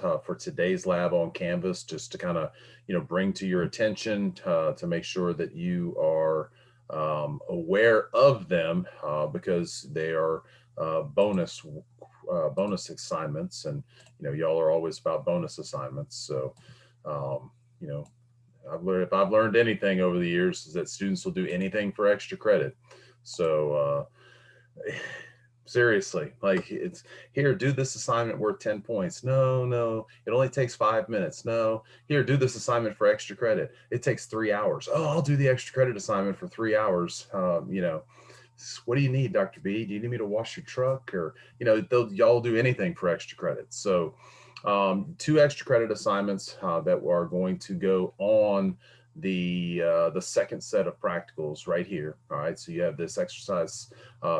out for today's lab on Canvas, just to kind of, bring to your attention to make sure that you are aware of them, because they are bonus assignments, and y'all are always about bonus assignments. So, um, you know, if I've learned anything over the years, is that students will do anything for extra credit. So seriously, like, it's here, do this assignment worth 10 points. No, no, it only takes 5 minutes. No, here, do this assignment for extra credit. It takes 3 hours. Oh, I'll do the extra credit assignment for 3 hours. What do you need, Dr. B? Do you need me to wash your truck? Or, y'all do anything for extra credit. So, two extra credit assignments that are going to go on the second set of practicals right here. All right, so you have this exercise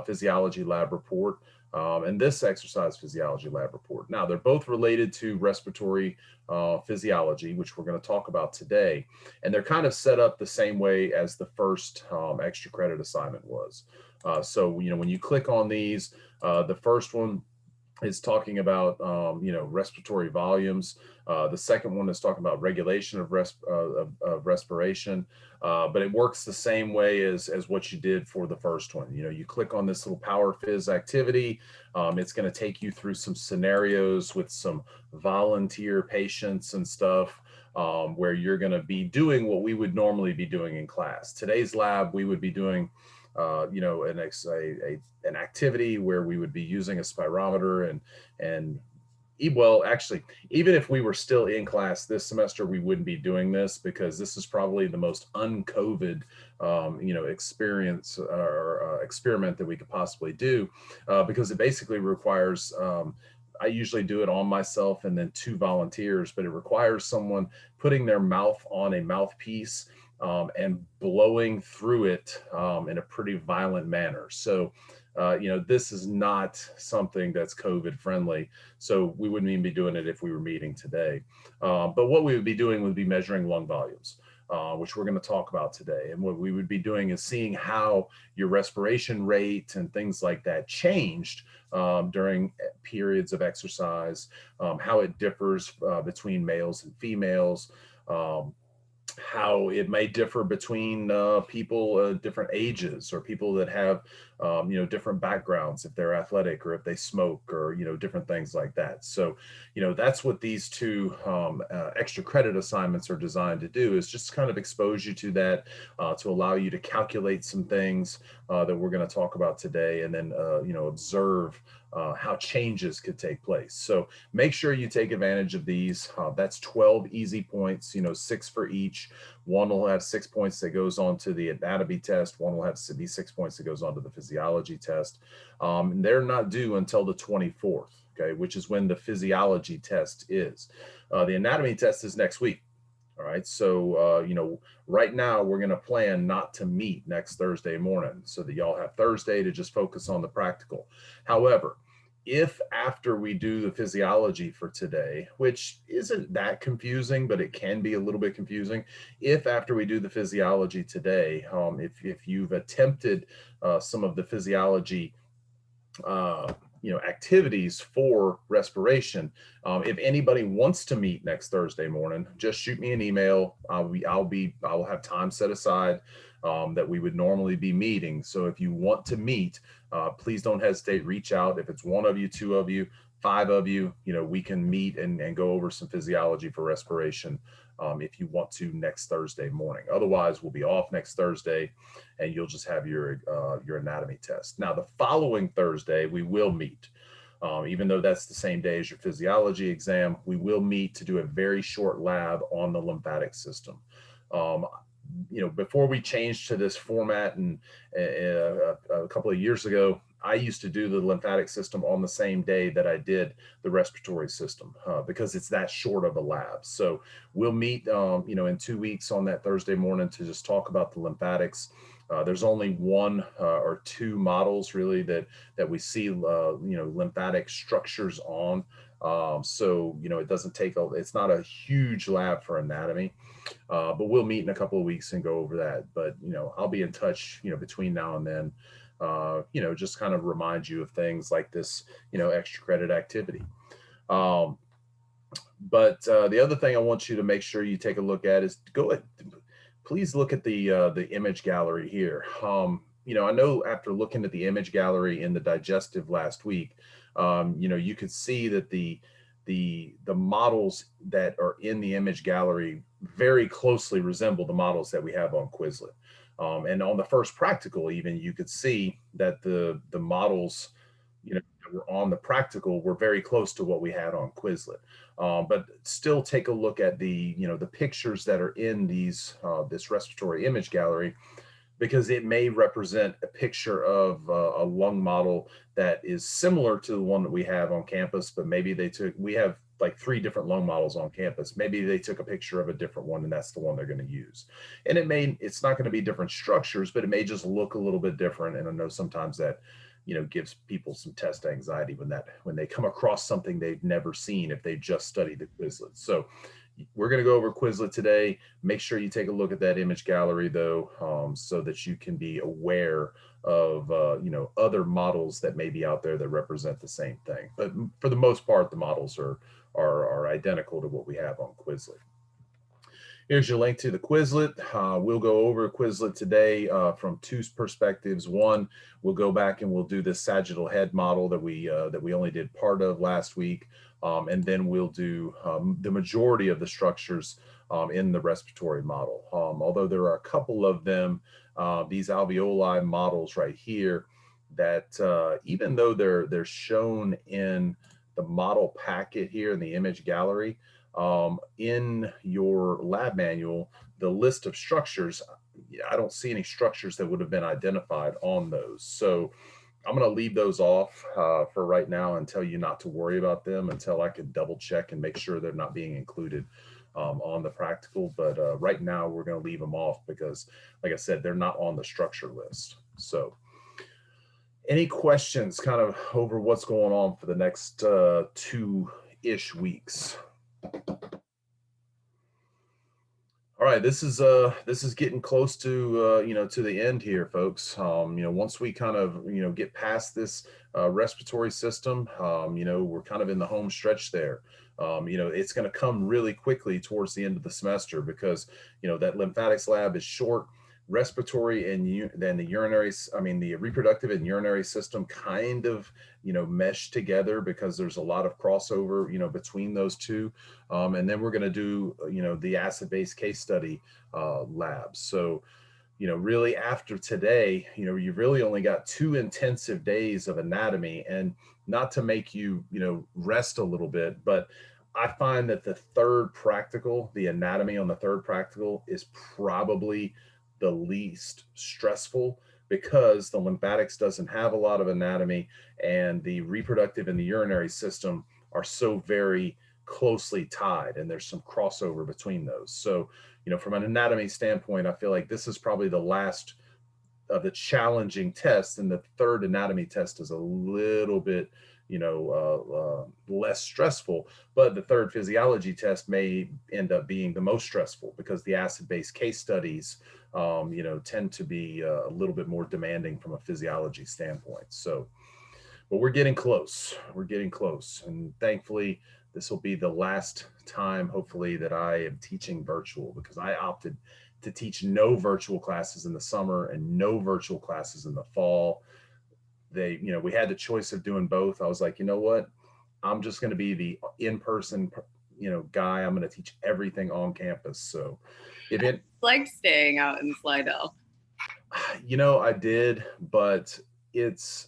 physiology lab report, and this exercise physiology lab report. Now, they're both related to respiratory physiology, which we're going to talk about today, and they're kind of set up the same way as the first extra credit assignment was. So, when you click on these, the first one is talking about respiratory volumes. The second one is talking about regulation of respiration, but it works the same way as what you did for the first one. You click on this little power phys activity. It's going to take you through some scenarios with some volunteer patients and stuff, where you're going to be doing what we would normally be doing in class. Today's lab, we would be doing an activity where we would be using a spirometer, and well, actually, even if we were still in class this semester, we wouldn't be doing this, because this is probably the most un-COVID experience or experiment that we could possibly do, because it basically requires I usually do it on myself and then two volunteers, but it requires someone putting their mouth on a mouthpiece, and blowing through it in a pretty violent manner. So, this is not something that's COVID friendly. So we wouldn't even be doing it if we were meeting today. But what we would be doing would be measuring lung volumes, which we're going to talk about today. And what we would be doing is seeing how your respiration rate and things like that changed during periods of exercise, how it differs between males and females, how it may differ between people different ages, or people that have different backgrounds, if they're athletic or if they smoke, or different things like that. So that's what these two extra credit assignments are designed to do, is just kind of expose you to that, to allow you to calculate some things that we're going to talk about today, and then observe how changes could take place. So make sure you take advantage of these. That's 12 easy points, 6 for each. One will have 6 points that goes on to the anatomy test. One will have to be 6 points that goes on to the physiology test. And they're not due until the 24th, okay, which is when the physiology test is. The anatomy test is next week. All right, so right now we're going to plan not to meet next Thursday morning, so that y'all have Thursday to just focus on the practical. However, if after we do the physiology for today, which isn't that confusing, but it can be a little bit confusing, if after we do the physiology today, if you've attempted some of the physiology activities for respiration, if anybody wants to meet next Thursday morning, just shoot me an email. I'll have time set aside that we would normally be meeting. So if you want to meet, please don't hesitate, reach out. If it's one of you, two of you, five of you, we can meet and go over some physiology for respiration, if you want to, next Thursday morning. Otherwise, we'll be off next Thursday, and you'll just have your anatomy test. Now, the following Thursday, we will meet. Even though that's the same day as your physiology exam, we will meet to do a very short lab on the lymphatic system. Before we changed to this format, and a couple of years ago, I used to do the lymphatic system on the same day that I did the respiratory system, because it's that short of a lab. So we'll meet, in 2 weeks on that Thursday morning to just talk about the lymphatics. There's only one or two models really that we see, lymphatic structures on. So it doesn't take it's not a huge lab for anatomy, but we'll meet in a couple of weeks and go over that. But I'll be in touch between now and then, just kind of remind you of things like this extra credit activity. But the other thing I want you to make sure you take a look at is please look at the image gallery here. I know after looking at the image gallery in the digestive last week, you could see that the models that are in the image gallery very closely resemble the models that we have on Quizlet. And on the first practical, even you could see that the models, that were on the practical were very close to what we had on Quizlet. But still take a look at the pictures that are in this respiratory image gallery, because it may represent a picture of a lung model that is similar to the one that we have on campus, but maybe we have like 3 different lung models on campus. Maybe they took a picture of a different one and that's the one they're going to use. And it's not going to be different structures, but it may just look a little bit different. And I know sometimes that, gives people some test anxiety when they come across something they've never seen if they've just studied the Quizlet. So we're going to go over Quizlet today. Make sure you take a look at that image gallery though, so that you can be aware of other models that may be out there that represent the same thing. But for the most part, the models are identical to what we have on Quizlet. Here's your link to the Quizlet. We'll go over Quizlet today from 2 perspectives. One, we'll go back and we'll do this sagittal head model that we only did part of last week, and then we'll do the majority of the structures in the respiratory model. Although there are a couple of them, these alveoli models right here, that even though they're shown in the model packet here in the image gallery, in your lab manual, the list of structures, I don't see any structures that would have been identified on those. So I'm going to leave those off for right now and tell you not to worry about them until I can double check and make sure they're not being included on the practical. But right now we're going to leave them off because, like I said, they're not on the structure list. So any questions kind of over what's going on for the next 2-ish weeks? All right, this is getting close to to the end here, folks. Once we kind of get past this respiratory system, we're kind of in the home stretch there. It's going to come really quickly towards the end of the semester because that lymphatics lab is short. Respiratory and then the reproductive and urinary system kind of mesh together because there's a lot of crossover between those two, and then we're going to do the acid-base case study labs. So really after today, you've really only got 2 intensive days of anatomy, and not to make you rest a little bit, but I find that the anatomy on the 3rd practical is probably the least stressful because the lymphatics doesn't have a lot of anatomy and the reproductive and the urinary system are so very closely tied, and there's some crossover between those. So, from an anatomy standpoint, I feel like this is probably the last of the challenging tests, and the 3rd anatomy test is a little bit less stressful, but the 3rd physiology test may end up being the most stressful because the acid-base case studies tend to be a little bit more demanding from a physiology standpoint. So, but we're getting close. We're getting close, and thankfully this will be the last time, hopefully, that I am teaching virtual, because I opted to teach no virtual classes in the summer and no virtual classes in the fall. We had the choice of doing both. I was like, you know what? I'm just going to be the in-person, guy. I'm going to teach everything on campus. So if it like staying out in Slidell. I did, but it's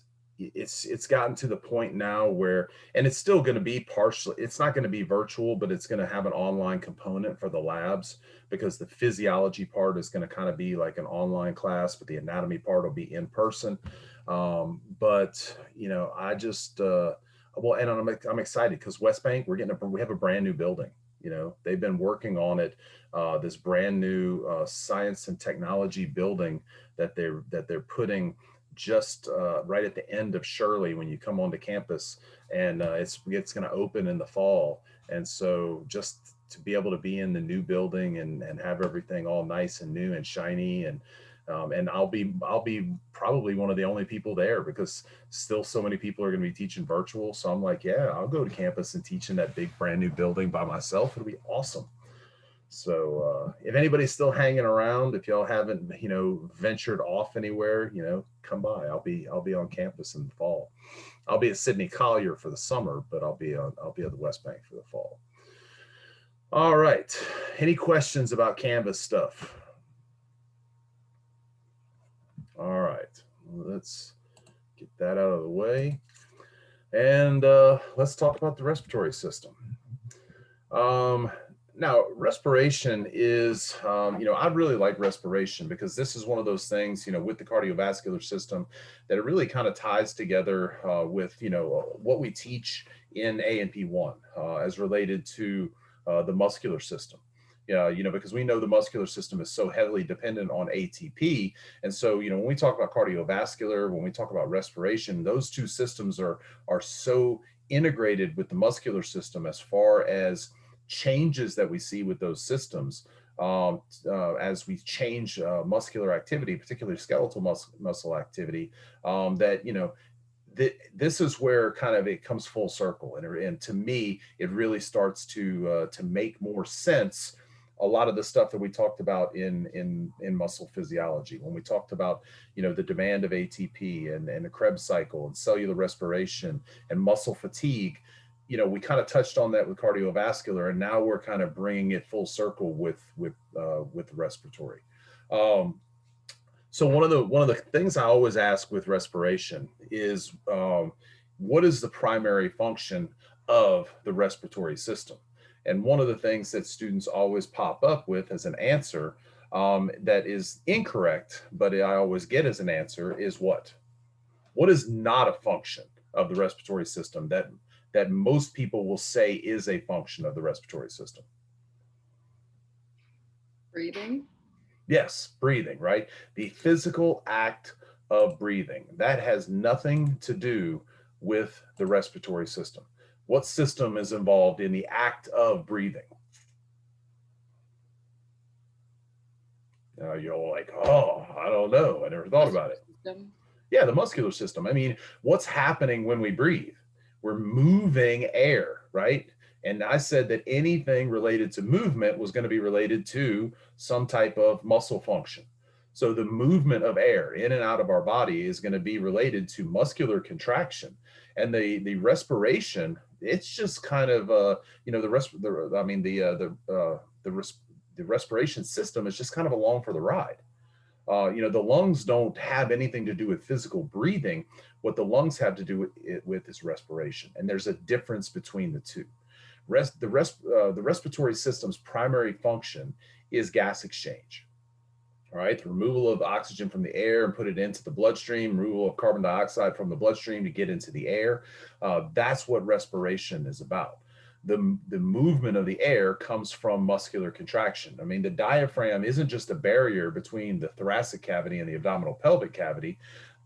gotten to the point now where, and it's still going to be partially, it's not going to be virtual, but it's going to have an online component for the labs because the physiology part is going to kind of be like an online class, but the anatomy part will be in person. But I just well, and I'm excited because West Bank, we have a brand new building. They've been working on it, this brand new science and technology building that they're putting just right at the end of Shirley when you come onto campus, and it's going to open in the fall. And so just to be able to be in the new building and have everything all nice and new and shiny, and And I'll be probably one of the only people there because still so many people are going to be teaching virtual. So I'm like, yeah, I'll go to campus and teach in that big brand new building by myself. It'll be awesome. So if anybody's still hanging around, if y'all haven't, ventured off anywhere, come by. I'll be on campus in the fall. I'll be at Sidney Collier for the summer, but I'll be at the West Bank for the fall. All right. Any questions about Canvas stuff? All right. Let's get that out of the way. And let's talk about the respiratory system. Now, respiration is, I really like respiration because this is one of those things, with the cardiovascular system that it really kind of ties together with, what we teach in A&P 1 as related to the muscular system. Yeah, because we know the muscular system is so heavily dependent on ATP. And so, when we talk about cardiovascular, when we talk about respiration, those two systems are so integrated with the muscular system as far as changes that we see with those systems as we change muscular activity, particularly skeletal muscle activity, that, this is where kind of it comes full circle. And to me, it really starts to make more sense. A lot of the stuff that we talked about in muscle physiology, when we talked about, the demand of ATP and the Krebs cycle and cellular respiration and muscle fatigue, we kind of touched on that with cardiovascular, and now we're kind of bringing it full circle with respiratory. So one of the things I always ask with respiration is, what is the primary function of the respiratory system? And one of the things that students always pop up with as an answer that is incorrect, but I always get as an answer is what? What is not a function of the respiratory system that most people will say is a function of the respiratory system? Breathing. Yes, breathing, right? The physical act of breathing. That has nothing to do with the respiratory system. What system is involved in the act of breathing? You're like, oh, I don't know. I never thought about it. System. Yeah, the muscular system. I mean, what's happening when we breathe? We're moving air, right? And I said that anything related to movement was going to be related to some type of muscle function. So the movement of air in and out of our body is going to be related to muscular contraction, and the respiration. It's just kind of the respiration system is just kind of along for the ride. The lungs don't have anything to do with physical breathing. What the lungs have to do with is respiration, and there's a difference between the two. The respiratory system's primary function is gas exchange. All right, the removal of oxygen from the air and put it into the bloodstream, removal of carbon dioxide from the bloodstream to get into the air. That's what respiration is about. The movement of the air comes from muscular contraction. I mean, the diaphragm isn't just a barrier between the thoracic cavity and the abdominal pelvic cavity.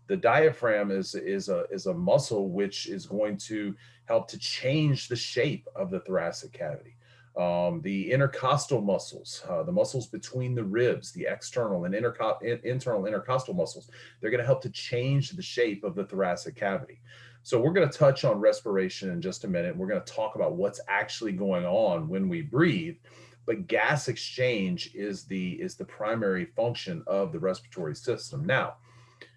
The diaphragm is a muscle which is going to help to change the shape of the thoracic cavity. The intercostal muscles, the muscles between the ribs, the external and internal intercostal muscles, they're going to help to change the shape of the thoracic cavity. So we're going to touch on respiration in just a minute. We're going to talk about what's actually going on when we breathe. But gas exchange is the primary function of the respiratory system. Now,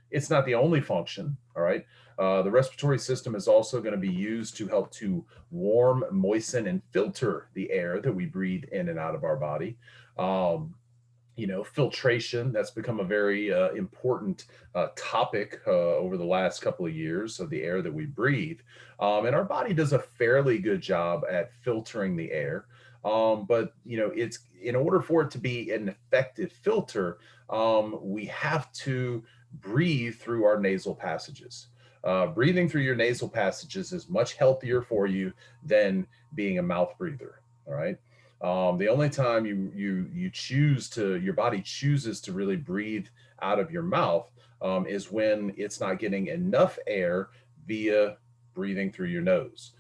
it's not the only function, all right? The respiratory system is also going to be used to help to warm, moisten, and filter the air that we breathe in and out of our body. Filtration, that's become a very important topic over the last couple of years of the air that we breathe. And our body does a fairly good job at filtering the air. But it's in order for it to be an effective filter, we have to breathe through our nasal passages. Breathing through your nasal passages is much healthier for you than being a mouth breather. All right. The only time your body chooses to really breathe out of your mouth is when it's not getting enough air via breathing through your nose.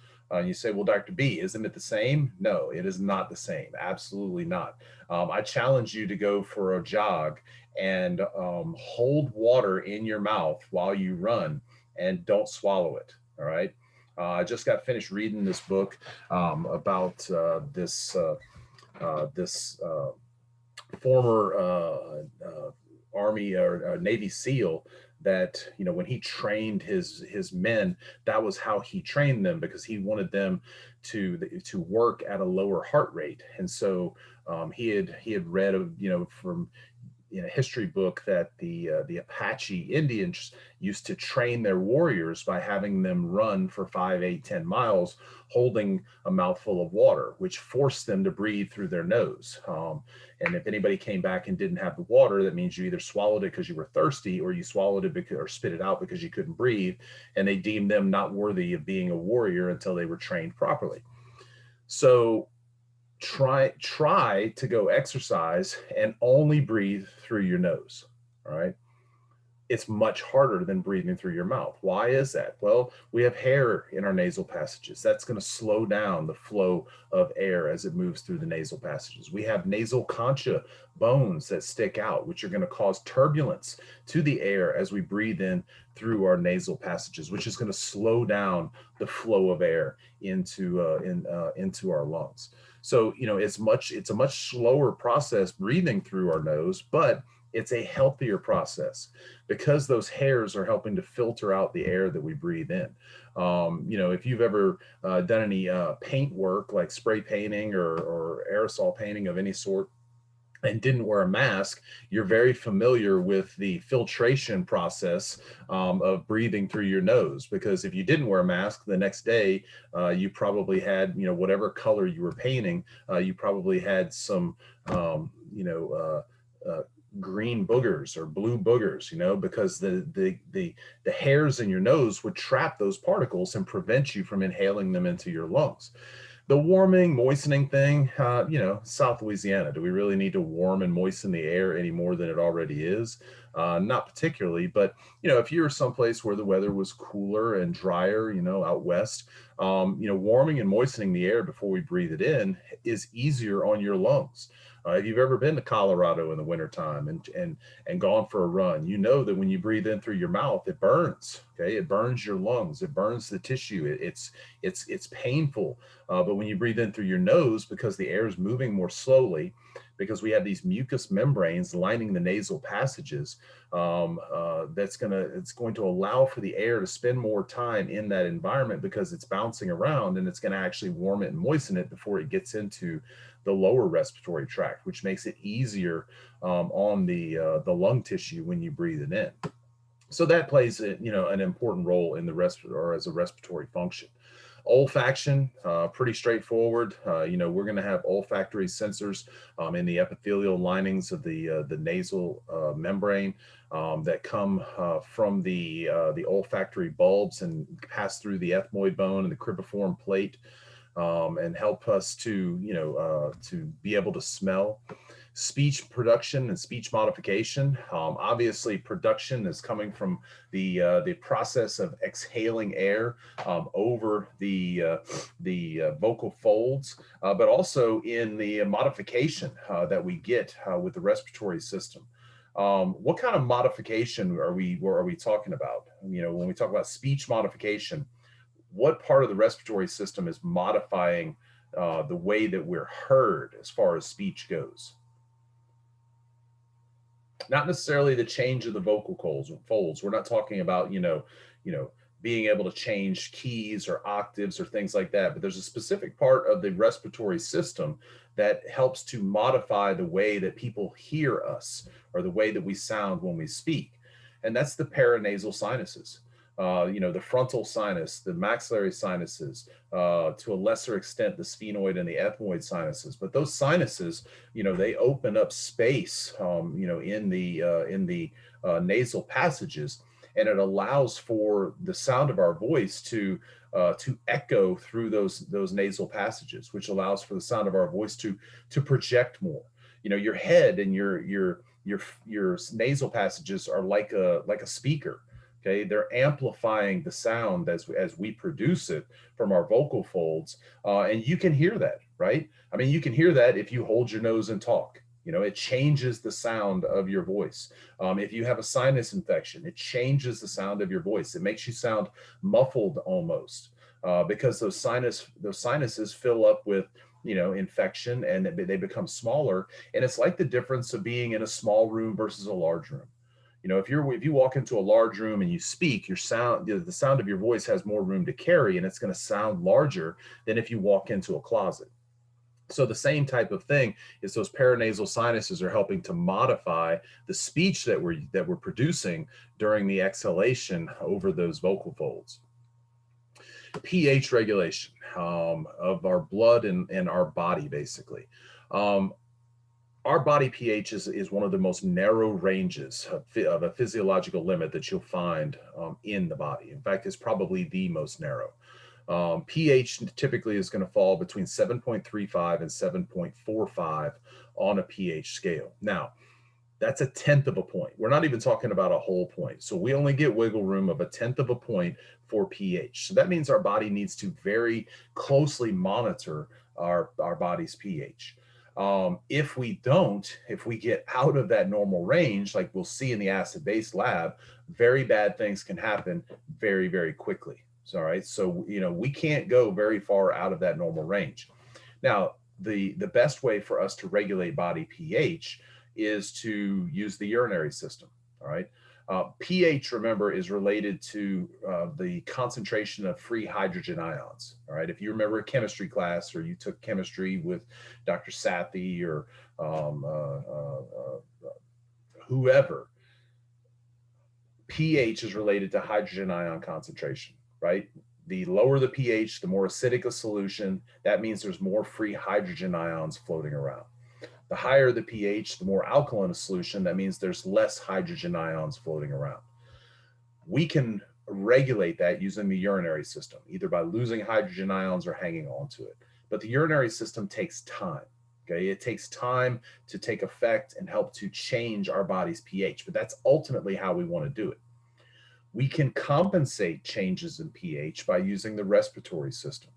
You say, well, Dr. B, isn't it the same? No, it is not the same. Absolutely not. I challenge you to go for a jog and hold water in your mouth while you run and don't swallow it. All right. I just got finished reading this book about this former Army or Navy SEAL that, you know, when he trained his men, that was how he trained them, because he wanted them to work at a lower heart rate. And so he had read of, you know, from in a history book that the Apache Indians used to train their warriors by having them run for 5, 8, 10 miles, holding a mouthful of water, which forced them to breathe through their nose. And if anybody came back and didn't have the water, that means you either swallowed it because you were thirsty, or you swallowed it because, or spit it out because you couldn't breathe. And they deemed them not worthy of being a warrior until they were trained properly. So try to go exercise and only breathe through your nose. All right. It's much harder than breathing through your mouth. Why is that? Well, we have hair in our nasal passages. That's going to slow down the flow of air as it moves through the nasal passages. We have nasal concha bones that stick out, which are going to cause turbulence to the air as we breathe in through our nasal passages, which is going to slow down the flow of air into our lungs. So, you know, it's a much slower process breathing through our nose, but it's a healthier process because those hairs are helping to filter out the air that we breathe in. You know, if you've ever done any paint work, like spray painting or aerosol painting of any sort, and didn't wear a mask, you're very familiar with the filtration process of breathing through your nose. Because if you didn't wear a mask the next day, you probably had, you know, whatever color you were painting, you probably had some, green boogers or blue boogers, you know, because the hairs in your nose would trap those particles and prevent you from inhaling them into your lungs. The warming, moistening thing, you know, South Louisiana, do we really need to warm and moisten the air any more than it already is? Not particularly, but, you know, if you're someplace where the weather was cooler and drier, you know, out west, you know, warming and moistening the air before we breathe it in is easier on your lungs. If you've ever been to Colorado in the wintertime and gone for a run, you know that when you breathe in through your mouth, it burns. Okay, it burns your lungs, it burns the tissue. It's painful. But when you breathe in through your nose, because the air is moving more slowly, because we have these mucous membranes lining the nasal passages, it's going to allow for the air to spend more time in that environment because it's bouncing around, and it's going to actually warm it and moisten it before it gets into the lower respiratory tract, which makes it easier on the lung tissue when you breathe it in. So that plays, you know, an important role in the or as a respiratory function. Olfaction, pretty straightforward. You know, we're going to have olfactory sensors in the epithelial linings of the nasal membrane that come from the olfactory bulbs and pass through the ethmoid bone and the cribriform plate, and help us to, you know, to be able to smell. Speech production and speech modification. Obviously, production is coming from the process of exhaling air over the vocal folds, but also in the modification that we get with the respiratory system. What kind of modification are we talking about? You know, when we talk about speech modification, what part of the respiratory system is modifying the way that we're heard as far as speech goes? Not necessarily the change of the vocal folds. We're not talking about, being able to change keys or octaves or things like that, but there's a specific part of the respiratory system that helps to modify the way that people hear us or the way that we sound when we speak. And that's the paranasal sinuses. The frontal sinus, the maxillary sinuses, to a lesser extent, the sphenoid and the ethmoid sinuses. But those sinuses, they open up space, in the nasal passages, and it allows for the sound of our voice to echo through those nasal passages, which allows for the sound of our voice to project more. Your head and your nasal passages are like a speaker. Okay, they're amplifying the sound as we produce it from our vocal folds, and you can hear that, right? I mean, you can hear that if you hold your nose and talk. You know, it changes the sound of your voice. If you have a sinus infection, it changes the sound of your voice. It makes you sound muffled almost, because those sinuses fill up with, you know, infection, and they become smaller. And it's like the difference of being in a small room versus a large room. You know, if you walk into a large room and you speak, your sound, the sound of your voice has more room to carry, and it's going to sound larger than if you walk into a closet. So the same type of thing is those paranasal sinuses are helping to modify the speech that we're producing during the exhalation over those vocal folds. pH regulation, of our blood and our body, basically. Um, our body pH is one of the most narrow ranges of a physiological limit that you'll find, in the body. In fact, it's probably the most narrow. pH typically is going to fall between 7.35 and 7.45 on a pH scale. Now, that's a tenth of a point. We're not even talking about a whole point. So we only get wiggle room of a tenth of a point for pH. So that means our body needs to very closely monitor our body's pH. If we don't, if we get out of that normal range, like we'll see in the acid base lab, very bad things can happen very, very quickly. So, all right. So, you know, we can't go very far out of that normal range. Now, the best way for us to regulate body pH is to use the urinary system. All right. pH, remember, is related to the concentration of free hydrogen ions. All right. If you remember a chemistry class, or you took chemistry with Dr. Sathi, or whoever, pH is related to hydrogen ion concentration, right? The lower the pH, the more acidic a solution. That means there's more free hydrogen ions floating around. The higher the pH, the more alkaline a solution. That means there's less hydrogen ions floating around. We can regulate that using the urinary system, either by losing hydrogen ions or hanging on to it. But the urinary system takes time. Okay, it takes time to take effect and help to change our body's pH, but that's ultimately how we want to do it. We can compensate changes in pH by using the respiratory system.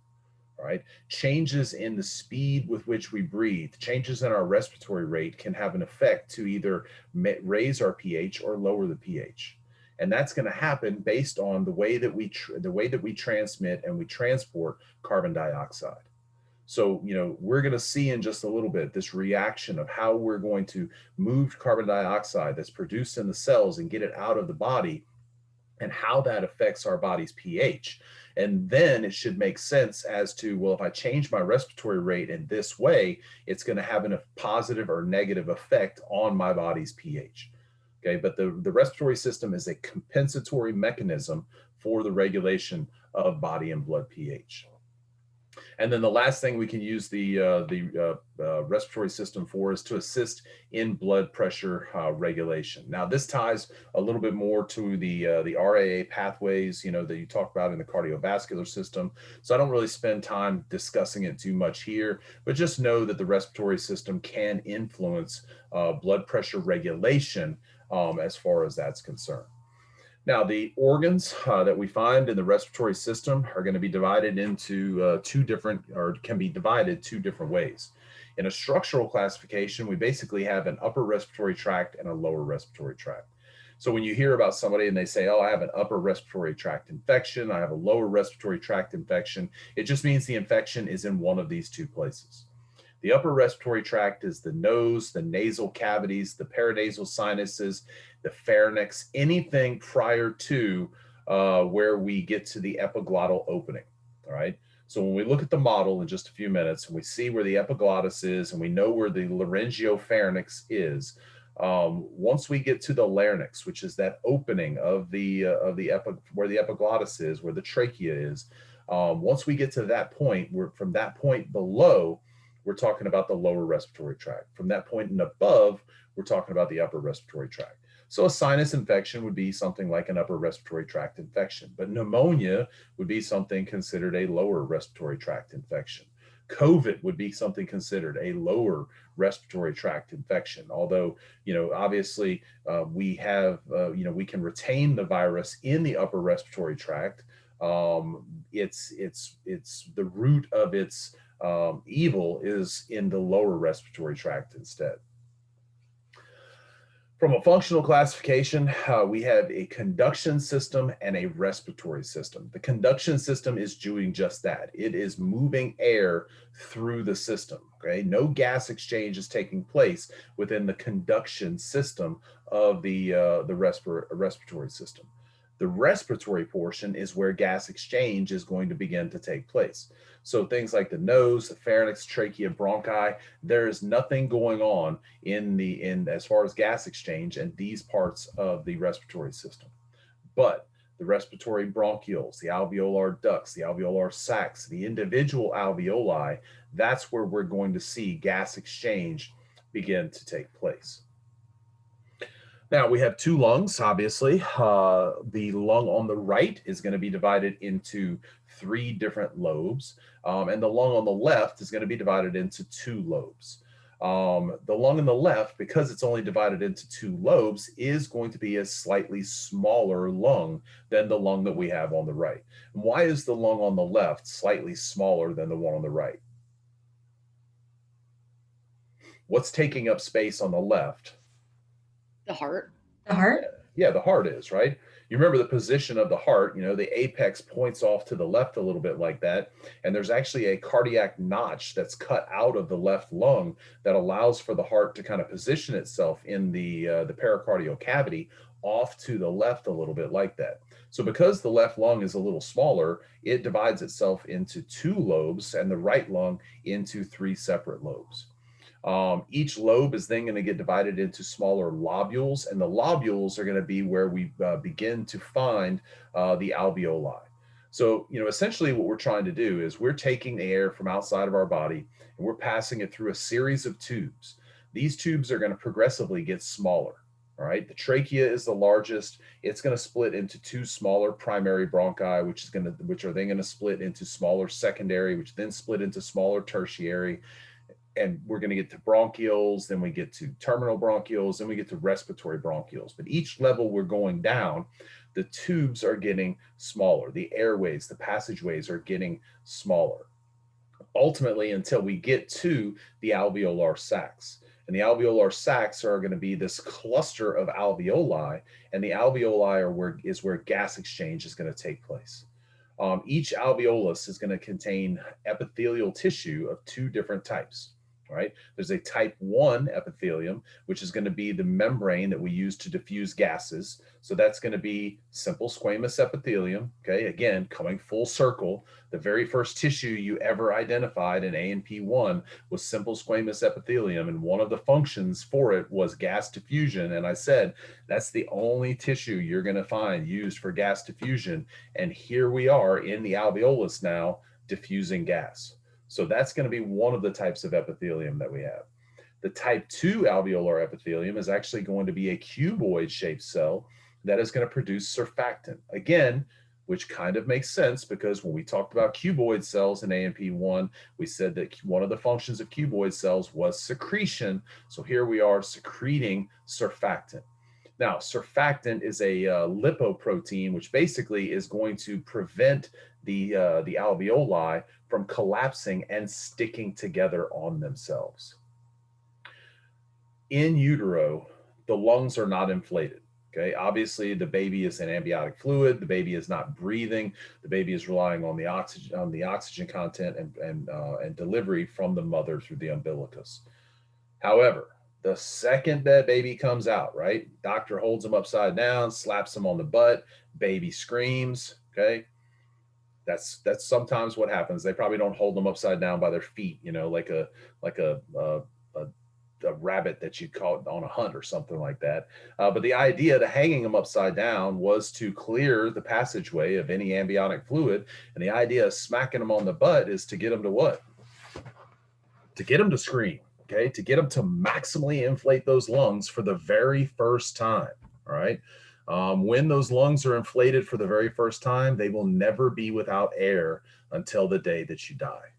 All right. Changes in the speed with which we breathe, changes in our respiratory rate can have an effect to either raise our pH or lower the pH. And that's going to happen based on the way that we transmit and we transport carbon dioxide. So, you know, we're going to see in just a little bit this reaction of how we're going to move carbon dioxide that's produced in the cells and get it out of the body, and how that affects our body's pH. And then it should make sense as to, well, if I change my respiratory rate in this way, it's going to have a positive or negative effect on my body's pH. Okay, but the respiratory system is a compensatory mechanism for the regulation of body and blood pH. And then the last thing we can use the respiratory system for is to assist in blood pressure regulation. Now, this ties a little bit more to the RAA pathways, you know, that you talk about in the cardiovascular system. So I don't really spend time discussing it too much here, but just know that the respiratory system can influence blood pressure regulation, as far as that's concerned. Now, the organs that we find in the respiratory system are going to be divided into can be divided two different ways. In a structural classification, we basically have an upper respiratory tract and a lower respiratory tract. So when you hear about somebody and they say, oh, I have an upper respiratory tract infection, I have a lower respiratory tract infection, it just means the infection is in one of these two places. The upper respiratory tract is the nose, the nasal cavities, the paranasal sinuses, the pharynx, anything prior to where we get to the epiglottal opening. All right. So when we look at the model in just a few minutes, and we see where the epiglottis is, and we know where the laryngopharynx is, once we get to the larynx, which is that opening of where the epiglottis is, where the trachea is, once we get to that point, from that point below, we're talking about the lower respiratory tract. From that point and above, we're talking about the upper respiratory tract. So a sinus infection would be something like an upper respiratory tract infection, but pneumonia would be something considered a lower respiratory tract infection. COVID would be something considered a lower respiratory tract infection. Although, obviously we have, we can retain the virus in the upper respiratory tract. It's the root of its evil is in the lower respiratory tract instead. From a functional classification, we have a conduction system and a respiratory system. The conduction system is doing just that. It is moving air through the system. Okay, no gas exchange is taking place within the conduction system of the respiratory system. The respiratory portion is where gas exchange is going to begin to take place. So things like the nose, the pharynx, trachea, bronchi, there is nothing going on in as far as gas exchange and these parts of the respiratory system. But the respiratory bronchioles, the alveolar ducts, the alveolar sacs, the individual alveoli, that's where we're going to see gas exchange begin to take place. Now we have two lungs, obviously. The lung on the right is going to be divided into three different lobes, and the lung on the left is going to be divided into two lobes. The lung on the left, because it's only divided into two lobes, is going to be a slightly smaller lung than the lung that we have on the right. And why is the lung on the left slightly smaller than the one on the right? What's taking up space on the left? The heart. The heart? Yeah, the heart is, right? You remember the position of the heart, the apex points off to the left a little bit like that. And there's actually a cardiac notch that's cut out of the left lung that allows for the heart to kind of position itself in the pericardial cavity off to the left a little bit like that. So because the left lung is a little smaller, it divides itself into two lobes and the right lung into three separate lobes. Each lobe is then going to get divided into smaller lobules, and the lobules are going to be where we begin to find the alveoli. So, essentially what we're trying to do is we're taking the air from outside of our body and we're passing it through a series of tubes. These tubes are going to progressively get smaller. All right, the trachea is the largest. It's going to split into two smaller primary bronchi, which are then going to split into smaller secondary, which then split into smaller tertiary. And we're going to get to bronchioles, then we get to terminal bronchioles, then we get to respiratory bronchioles. But each level we're going down, the tubes are getting smaller. The airways, the passageways are getting smaller. Ultimately, until we get to the alveolar sacs. And the alveolar sacs are going to be this cluster of alveoli, and the alveoli is where gas exchange is going to take place. Each alveolus is going to contain epithelial tissue of two different types. Right? There's a type 1 epithelium, which is going to be the membrane that we use to diffuse gases. So that's going to be simple squamous epithelium. Okay, again, coming full circle, the very first tissue you ever identified in A&P1 was simple squamous epithelium, and one of the functions for it was gas diffusion. And I said, that's the only tissue you're going to find used for gas diffusion. And here we are in the alveolus now, diffusing gas. So that's going to be one of the types of epithelium that we have. The type 2 alveolar epithelium is actually going to be a cuboid shaped cell that is going to produce surfactant. Again, which kind of makes sense because when we talked about cuboid cells in A&P1, we said that one of the functions of cuboid cells was secretion. So here we are secreting surfactant. Now, surfactant is a lipoprotein, which basically is going to prevent the alveoli from collapsing and sticking together on themselves. In utero, the lungs are not inflated. Okay, obviously the baby is in amniotic fluid. The baby is not breathing. The baby is relying on the oxygen content and delivery from the mother through the umbilicus. However, the second that baby comes out, right, doctor holds him upside down, slaps him on the butt, baby screams. Okay, that's sometimes what happens. They probably don't hold them upside down by their feet, like a rabbit that you caught on a hunt or something like that. But the idea to hanging them upside down was to clear the passageway of any amniotic fluid. And the idea of smacking them on the butt is to get them to what? To get them to scream, okay? To get them to maximally inflate those lungs for the very first time, all right? When those lungs are inflated for the very first time, they will never be without air until the day that you die.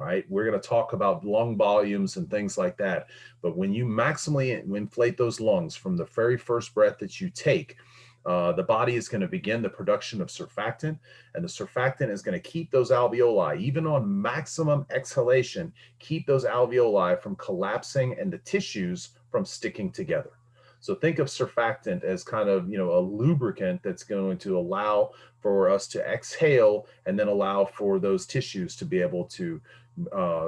All right, we're going to talk about lung volumes and things like that. But when you maximally inflate those lungs from the very first breath that you take, the body is going to begin the production of surfactant, and the surfactant is going to keep those alveoli, even on maximum exhalation, keep those alveoli from collapsing and the tissues from sticking together. So think of surfactant as kind of, a lubricant that's going to allow for us to exhale and then allow for those tissues to be able to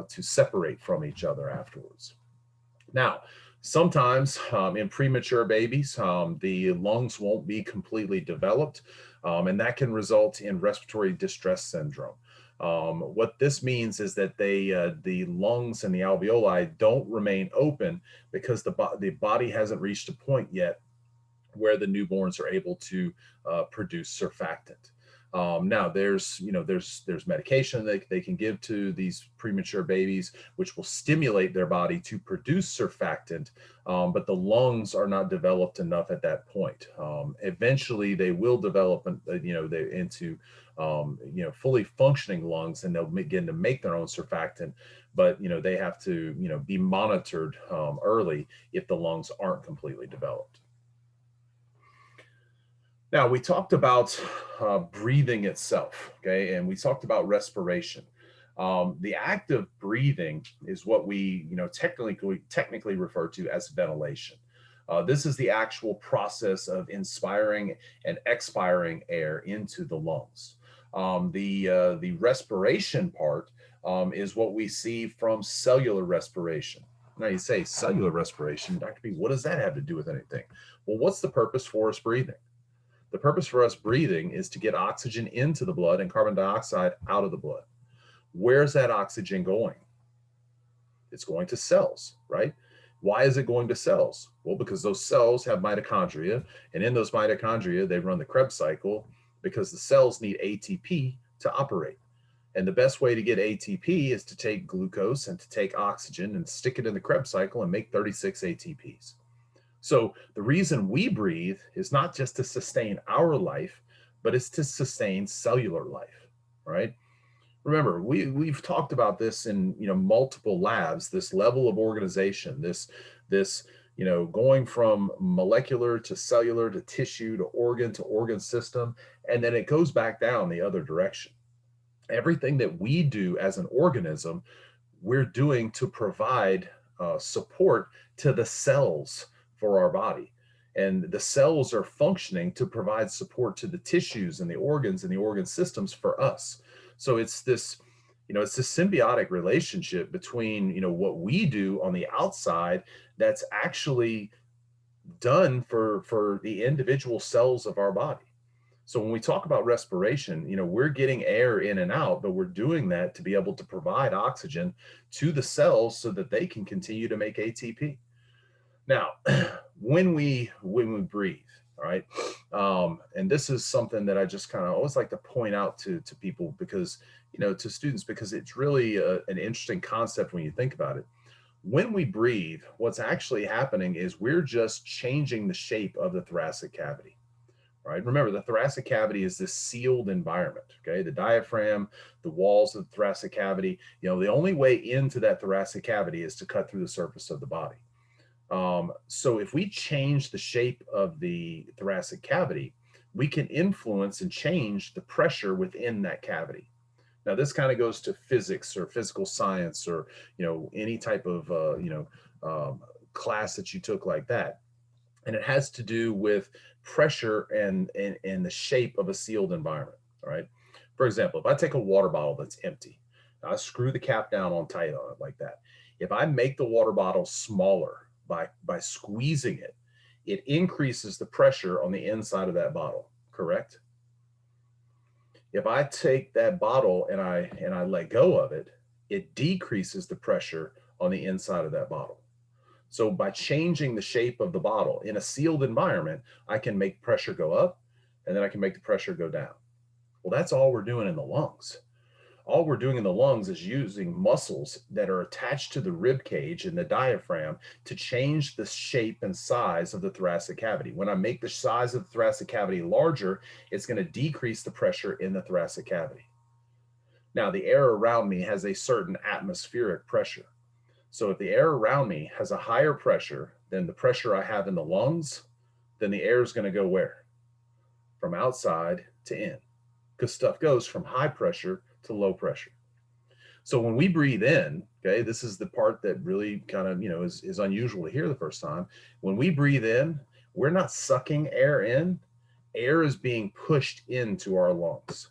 separate from each other afterwards. Now, sometimes in premature babies, the lungs won't be completely developed, and that can result in respiratory distress syndrome. What this means is that the lungs and the alveoli don't remain open because the body hasn't reached a point yet where the newborns are able to produce surfactant. Now there's medication that they can give to these premature babies, which will stimulate their body to produce surfactant, but the lungs are not developed enough at that point. Eventually, they will develop, into fully functioning lungs, and they'll begin to make their own surfactant. But they have to be monitored early if the lungs aren't completely developed. Now, we talked about breathing itself, okay, and we talked about respiration. The act of breathing is what we, technically refer to as ventilation. This is the actual process of inspiring and expiring air into the lungs. The respiration part is what we see from cellular respiration. Now, you say cellular respiration, Dr. B, what does that have to do with anything? Well, what's the purpose for us breathing? The purpose for us breathing is to get oxygen into the blood and carbon dioxide out of the blood. Where's that oxygen going? It's going to cells, right? Why is it going to cells? Well, because those cells have mitochondria, and in those mitochondria, they run the Krebs cycle because the cells need ATP to operate. And the best way to get ATP is to take glucose and to take oxygen and stick it in the Krebs cycle and make 36 ATPs. So the reason we breathe is not just to sustain our life, but it's to sustain cellular life, right? Remember, we've talked about this in multiple labs, this level of organization, this going from molecular to cellular to tissue to organ system, and then it goes back down the other direction. Everything that we do as an organism, we're doing to provide support to the cells for our body. And the cells are functioning to provide support to the tissues and the organs and the organ systems for us. So it's this symbiotic relationship between, what we do on the outside that's actually done for the individual cells of our body. So when we talk about respiration, we're getting air in and out, but we're doing that to be able to provide oxygen to the cells so that they can continue to make ATP. Now, when we breathe, all right, and this is something that I just kind of always like to point out to people because, to students, because it's really an interesting concept when you think about it. When we breathe, what's actually happening is we're just changing the shape of the thoracic cavity. Right. Remember, the thoracic cavity is this sealed environment. Okay. The diaphragm, the walls of the thoracic cavity, the only way into that thoracic cavity is to cut through the surface of the body. So if we change the shape of the thoracic cavity, we can influence and change the pressure within that cavity. Now, this kind of goes to physics or physical science or, any type of, class that you took like that. And it has to do with pressure and the shape of a sealed environment. All right. For example, if I take a water bottle that's empty, I screw the cap down on tight on it like that. If I make the water bottle smaller by squeezing it, it increases the pressure on the inside of that bottle, correct? If I take that bottle and I let go of it, it decreases the pressure on the inside of that bottle. So by changing the shape of the bottle in a sealed environment, I can make pressure go up and then I can make the pressure go down. Well, that's all we're doing in the lungs. All we're doing in the lungs is using muscles that are attached to the rib cage and the diaphragm to change the shape and size of the thoracic cavity. When I make the size of the thoracic cavity larger, it's going to decrease the pressure in the thoracic cavity. Now, the air around me has a certain atmospheric pressure. So if the air around me has a higher pressure than the pressure I have in the lungs, then the air is going to go where? From outside to in, because stuff goes from high pressure to low pressure. So when we breathe in, okay, this is the part that really kind of, is unusual to hear the first time. When we breathe in, we're not sucking air in. Air is being pushed into our lungs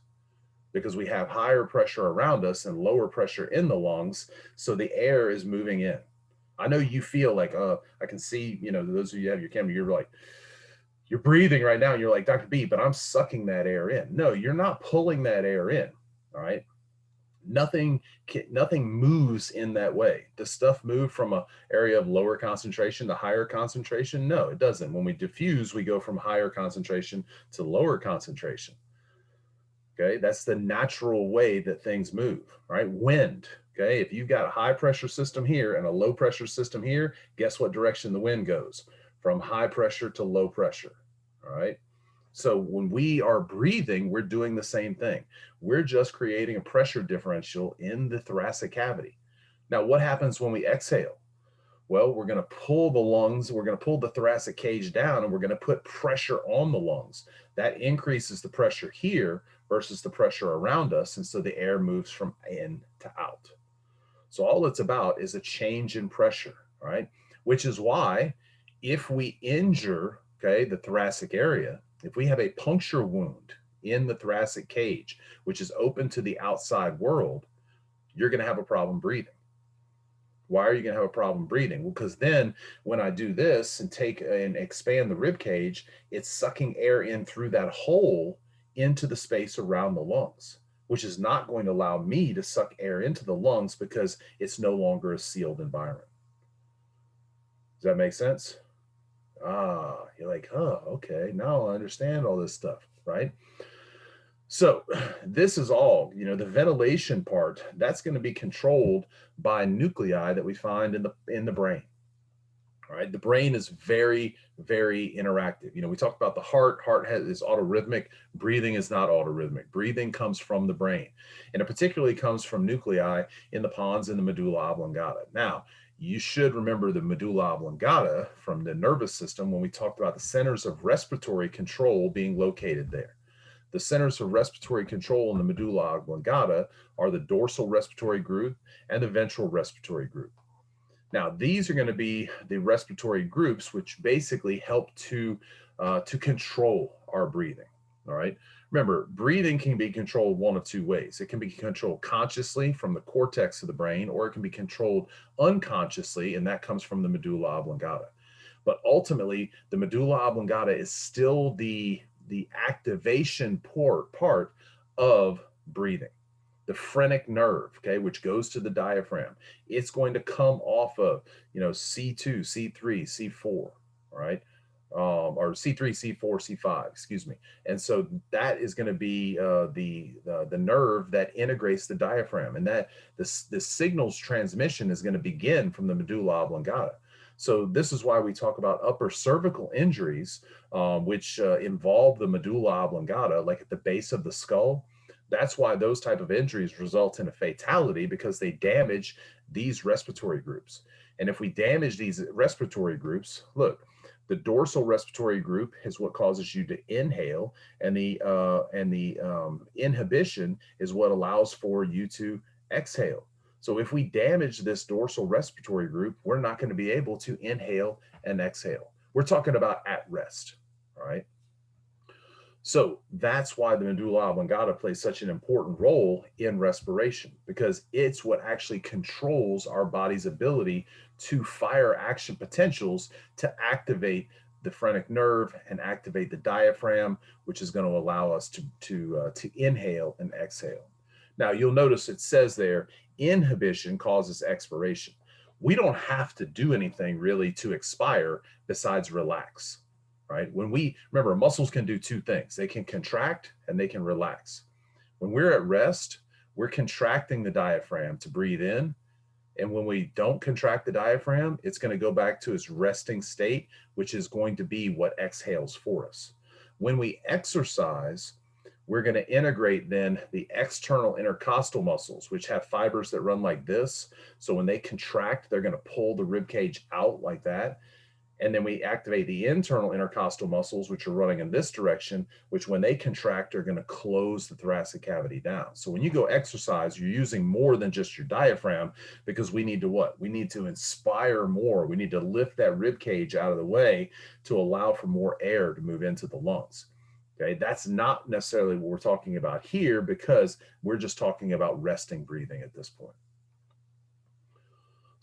because we have higher pressure around us and lower pressure in the lungs. So the air is moving in. I know you feel like, I can see, those of you who have your camera, you're like, you're breathing right now. And you're like, Dr. B, but I'm sucking that air in. No, you're not pulling that air in. All right. Nothing moves in that way. Does stuff move from a area of lower concentration to higher concentration? No, it doesn't. When we diffuse, we go from higher concentration to lower concentration. Okay, that's the natural way that things move, right? Wind. Okay, if you've got a high pressure system here and a low pressure system here, guess what direction the wind goes? From high pressure to low pressure. All right. So when we are breathing, we're doing the same thing. We're just creating a pressure differential in the thoracic cavity. Now, what happens when we exhale? Well, we're going to pull the lungs, we're going to pull the thoracic cage down, and we're going to put pressure on the lungs. That increases the pressure here versus the pressure around us. And so the air moves from in to out. So all it's about is a change in pressure, right? Which is why if we injure, okay, the thoracic area, if we have a puncture wound in the thoracic cage, which is open to the outside world, you're going to have a problem breathing. Why are you going to have a problem breathing? Well, because then when I do this and take and expand the rib cage, it's sucking air in through that hole into the space around the lungs, which is not going to allow me to suck air into the lungs because it's no longer a sealed environment. Does that make sense? You're like, oh, okay. Now I understand all this stuff, right? So this is all, the ventilation part, that's going to be controlled by nuclei that we find in the brain. All right. The brain is very, very interactive. We talked about the heart. Is autorhythmic. Breathing is not autorhythmic. Breathing comes from the brain. And it particularly comes from nuclei in the pons and the medulla oblongata. Now, you should remember the medulla oblongata from the nervous system when we talked about the centers of respiratory control being located there. The centers of respiratory control in the medulla oblongata are the dorsal respiratory group and the ventral respiratory group. Now, these are going to be the respiratory groups which basically help to control our breathing. All right. Remember, breathing can be controlled one of two ways. It can be controlled consciously from the cortex of the brain, or it can be controlled unconsciously, and that comes from the medulla oblongata. But ultimately, the medulla oblongata is still the activation part of breathing. The phrenic nerve, okay, which goes to the diaphragm, it's going to come off of, C2, C3, C4, all right, or C3, C4, C5, excuse me. And so that is going to be the nerve that integrates the diaphragm, and that the signals transmission is going to begin from the medulla oblongata. So this is why we talk about upper cervical injuries, which involve the medulla oblongata, like at the base of the skull. That's why those type of injuries result in a fatality, because they damage these respiratory groups. And if we damage these respiratory groups, look, the dorsal respiratory group is what causes you to inhale, and the inhibition is what allows for you to exhale. So if we damage this dorsal respiratory group, we're not going to be able to inhale and exhale. We're talking about at rest, all right? So that's why the medulla oblongata plays such an important role in respiration, because it's what actually controls our body's ability to fire action potentials to activate the phrenic nerve and activate the diaphragm, which is going to allow us to inhale and exhale. Now, you'll notice it says there, inhibition causes expiration. We don't have to do anything really to expire besides relax. Right? When we remember, muscles can do two things. They can contract and they can relax. When we're at rest, we're contracting the diaphragm to breathe in. And when we don't contract the diaphragm, it's going to go back to its resting state, which is going to be what exhales for us. When we exercise, we're going to integrate then the external intercostal muscles, which have fibers that run like this. So when they contract, they're going to pull the rib cage out like that. And then we activate the internal intercostal muscles, which are running in this direction, which when they contract are going to close the thoracic cavity down. So when you go exercise, you're using more than just your diaphragm, because we need to what? We need to inspire more. We need to lift that rib cage out of the way to allow for more air to move into the lungs. Okay, that's not necessarily what we're talking about here, because we're just talking about resting breathing at this point.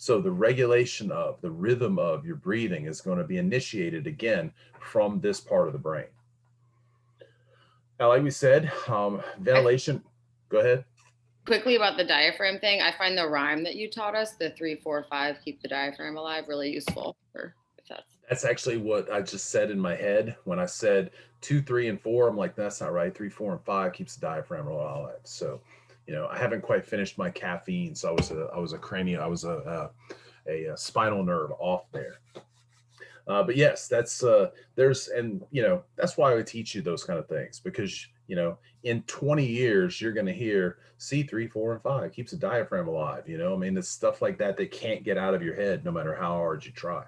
So the regulation of the rhythm of your breathing is going to be initiated again from this part of the brain. Now, like we said, ventilation. Go ahead. Quickly about the diaphragm thing, I find the rhyme that you taught us, the 3, 4, 5, keep the diaphragm alive, really useful for if that's. That's actually what I just said in my head when I said 2, 3, and 4. I'm like, that's not right. 3, 4, and 5 keeps the diaphragm alive. So, I haven't quite finished my caffeine, so I was a spinal nerve off there. But yes, that's that's why I teach you those kind of things, because in 20 years you're going to hear C3, 4, and 5 keeps the diaphragm alive. I mean, it's stuff like that that can't get out of your head no matter how hard you try.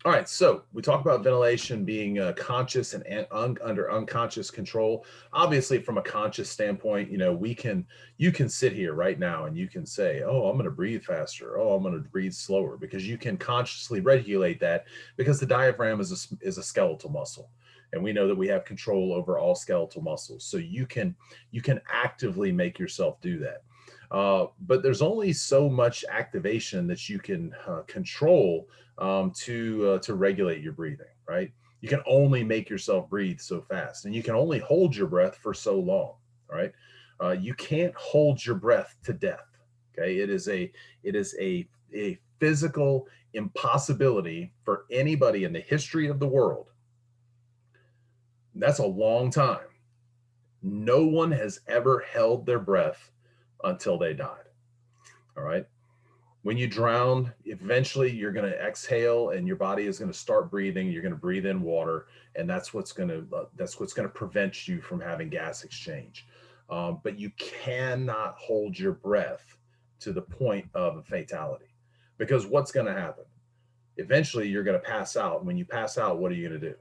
All right, so we talk about ventilation being conscious and under unconscious control. Obviously, from a conscious standpoint, you can sit here right now and you can say, "Oh, I'm going to breathe faster. Oh, I'm going to breathe slower," because you can consciously regulate that, because the diaphragm is a skeletal muscle, and we know that we have control over all skeletal muscles. So you can actively make yourself do that. But there's only so much activation that you can control to regulate your breathing, right? You can only make yourself breathe so fast, and you can only hold your breath for so long, right? You can't hold your breath to death. Okay, it is a physical impossibility for anybody in the history of the world. That's a long time. No one has ever held their breath until they died. All right. When you drown, eventually you're going to exhale and your body is going to start breathing. You're going to breathe in water, and that's what's going to prevent you from having gas exchange. But you cannot hold your breath to the point of a fatality, because what's going to happen? Eventually, you're going to pass out. When you pass out, what are you going to do?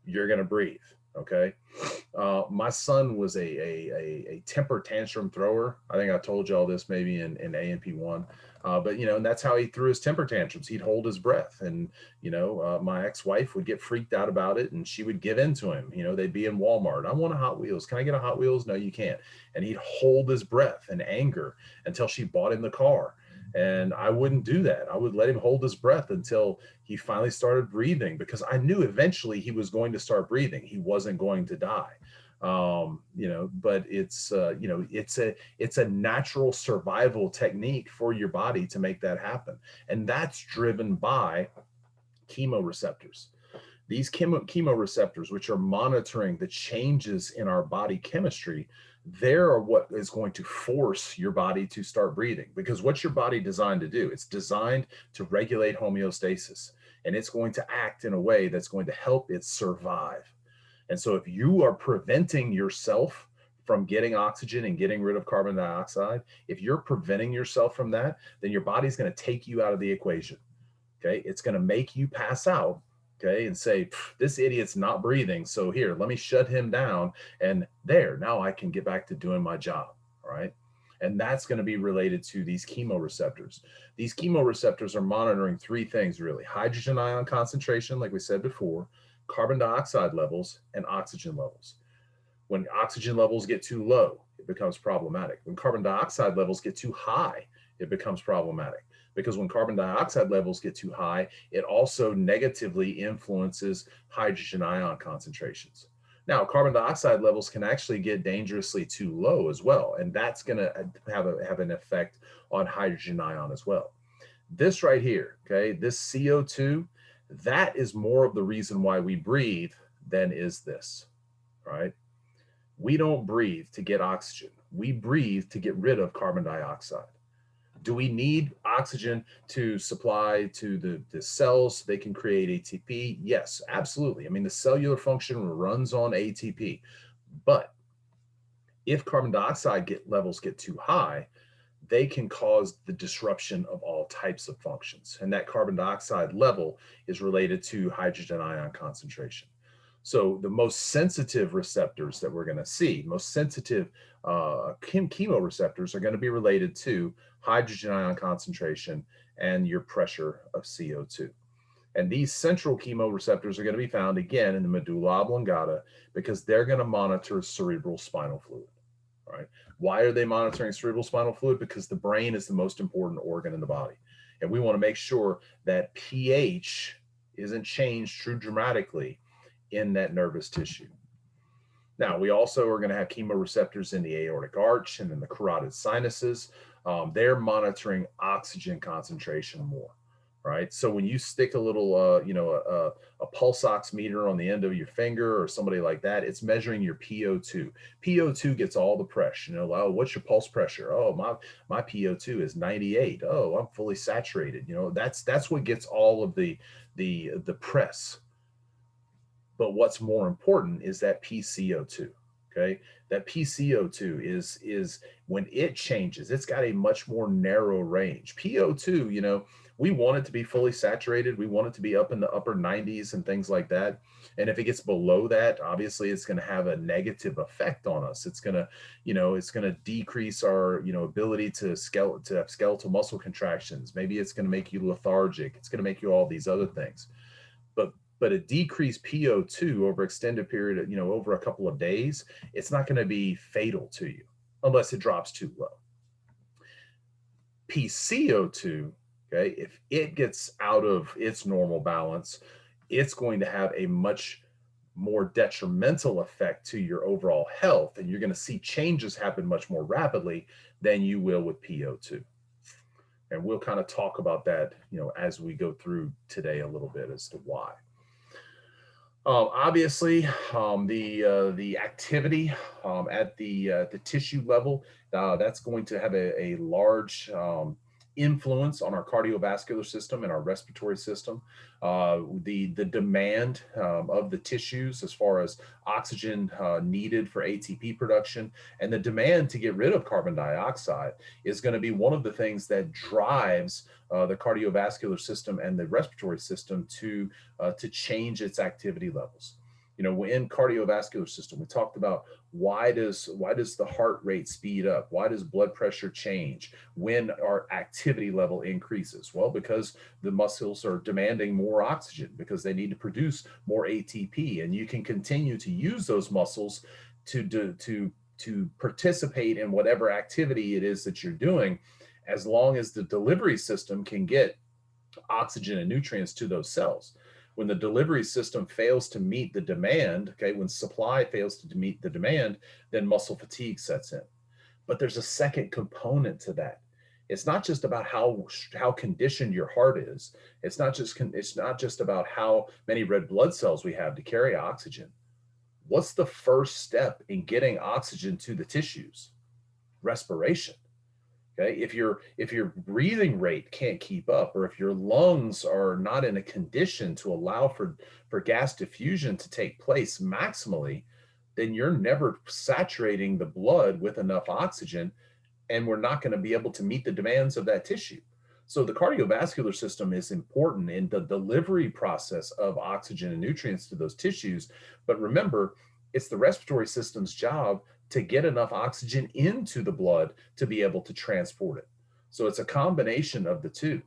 You're going to breathe. Okay. My son was a temper tantrum thrower. I think I told you all this maybe in A&P1. But and that's how he threw his temper tantrums. He'd hold his breath, and my ex-wife would get freaked out about it, and she would give in to him. They'd be in Walmart. I want a Hot Wheels. Can I get a Hot Wheels? No, you can't. And he'd hold his breath in anger until she bought him the car. And I wouldn't do that. I would let him hold his breath until he finally started breathing, because I knew eventually he was going to start breathing. He wasn't going to die. But it's a natural survival technique for your body to make that happen. And that's driven by chemoreceptors. These chemoreceptors, which are monitoring the changes in our body chemistry, they're what is going to force your body to start breathing. Because what's your body designed to do? It's designed to regulate homeostasis, and it's going to act in a way that's going to help it survive. And so if you are preventing yourself from getting oxygen and getting rid of carbon dioxide, if you're preventing yourself from that, then your body's going to take you out of the equation. Okay. It's going to make you pass out. Okay. And say, this idiot's not breathing. So here, let me shut him down. And there, now I can get back to doing my job. All right. And that's going to be related to these chemoreceptors. These chemoreceptors are monitoring three things really: hydrogen ion concentration, like we said before, carbon dioxide levels, and oxygen levels. When oxygen levels get too low, it becomes problematic. When carbon dioxide levels get too high, it becomes problematic. Because when carbon dioxide levels get too high, it also negatively influences hydrogen ion concentrations. Now, carbon dioxide levels can actually get dangerously too low as well, and that's going to have an effect on hydrogen ion as well. This right here, okay, this CO2, that is more of the reason why we breathe than is this, right? We don't breathe to get oxygen. We breathe to get rid of carbon dioxide. Do we need oxygen to supply to the cells so they can create ATP? Yes, absolutely. I mean, the cellular function runs on ATP. But if carbon dioxide levels get too high, they can cause the disruption of all types of functions. And that carbon dioxide level is related to hydrogen ion concentration. So the most sensitive receptors that we're going to see, most sensitive chemoreceptors are going to be related to hydrogen ion concentration and your pressure of CO2. And these central chemoreceptors are going to be found again in the medulla oblongata because they're going to monitor cerebral spinal fluid. All right. Why are they monitoring cerebral spinal fluid? Because the brain is the most important organ in the body. And we want to make sure that pH isn't changed too dramatically in that nervous tissue. Now, we also are going to have chemoreceptors in the aortic arch and in the carotid sinuses. They're monitoring oxygen concentration more, right? So when you stick a little, a pulse oximeter on the end of your finger or somebody like that, it's measuring your PO2. PO2 gets all the pressure. Oh, what's your pulse pressure? Oh, my PO2 is 98. Oh, I'm fully saturated. That's what gets all of the press. But what's more important is that PCO2. Okay, that PCO2 is when it changes, it's got a much more narrow range. PO2, we want it to be fully saturated. We want it to be up in the upper 90s and things like that. And if it gets below that, obviously it's going to have a negative effect on us. It's going to, it's going to decrease our, ability to have skeletal muscle contractions. Maybe it's going to make you lethargic. It's going to make you all these other things. But a decreased PO2 over extended period, over a couple of days, it's not going to be fatal to you unless it drops too low. PCO2, okay, if it gets out of its normal balance, it's going to have a much more detrimental effect to your overall health, and you're going to see changes happen much more rapidly than you will with PO2. And we'll kind of talk about that, as we go through today a little bit as to why. Obviously, the activity at the tissue level, that's going to have a large influence on our cardiovascular system and our respiratory system. The demand of the tissues as far as oxygen needed for ATP production and the demand to get rid of carbon dioxide is going to be one of the things that drives the cardiovascular system and the respiratory system to change its activity levels. In cardiovascular system, we talked about why does the heart rate speed up? Why does blood pressure change when our activity level increases? Well, because the muscles are demanding more oxygen because they need to produce more ATP, and you can continue to use those muscles to participate in whatever activity it is that you're doing, as long as the delivery system can get oxygen and nutrients to those cells. When the delivery system fails to meet the demand, okay, when supply fails to meet the demand, then muscle fatigue sets in. But there's a second component to that. It's not just about how conditioned your heart is. It's not just about how many red blood cells we have to carry oxygen. What's the first step in getting oxygen to the tissues? Respiration. Okay, if your breathing rate can't keep up, or if your lungs are not in a condition to allow for gas diffusion to take place maximally, then you're never saturating the blood with enough oxygen, and we're not going to be able to meet the demands of that tissue. So the cardiovascular system is important in the delivery process of oxygen and nutrients to those tissues. But remember, it's the respiratory system's job to get enough oxygen into the blood to be able to transport it. So it's a combination of the two.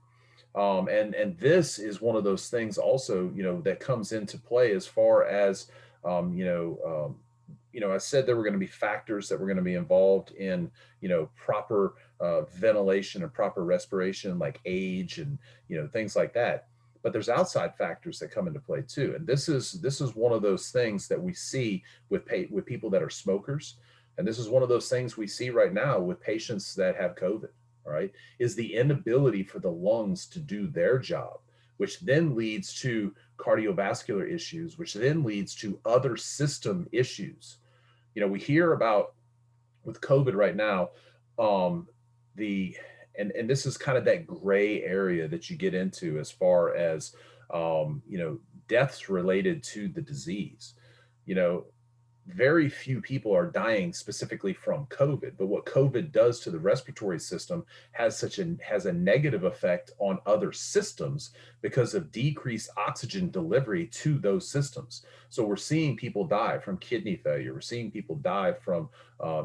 And this is one of those things also, that comes into play as far as, I said there were going to be factors that were going to be involved in, proper ventilation and proper respiration, like age and, things like that. But there's outside factors that come into play too. And this is one of those things that we see with people that are smokers. And this is one of those things we see right now with patients that have COVID, right? Is the inability for the lungs to do their job, which then leads to cardiovascular issues, which then leads to other system issues. We hear about with COVID right now, the and this is kind of that gray area that you get into as far as you know, deaths related to the disease. You know, very few people are dying specifically from COVID, but what COVID does to the respiratory system has a negative effect on other systems because of decreased oxygen delivery to those systems. So we're seeing people die from kidney failure. We're seeing people die from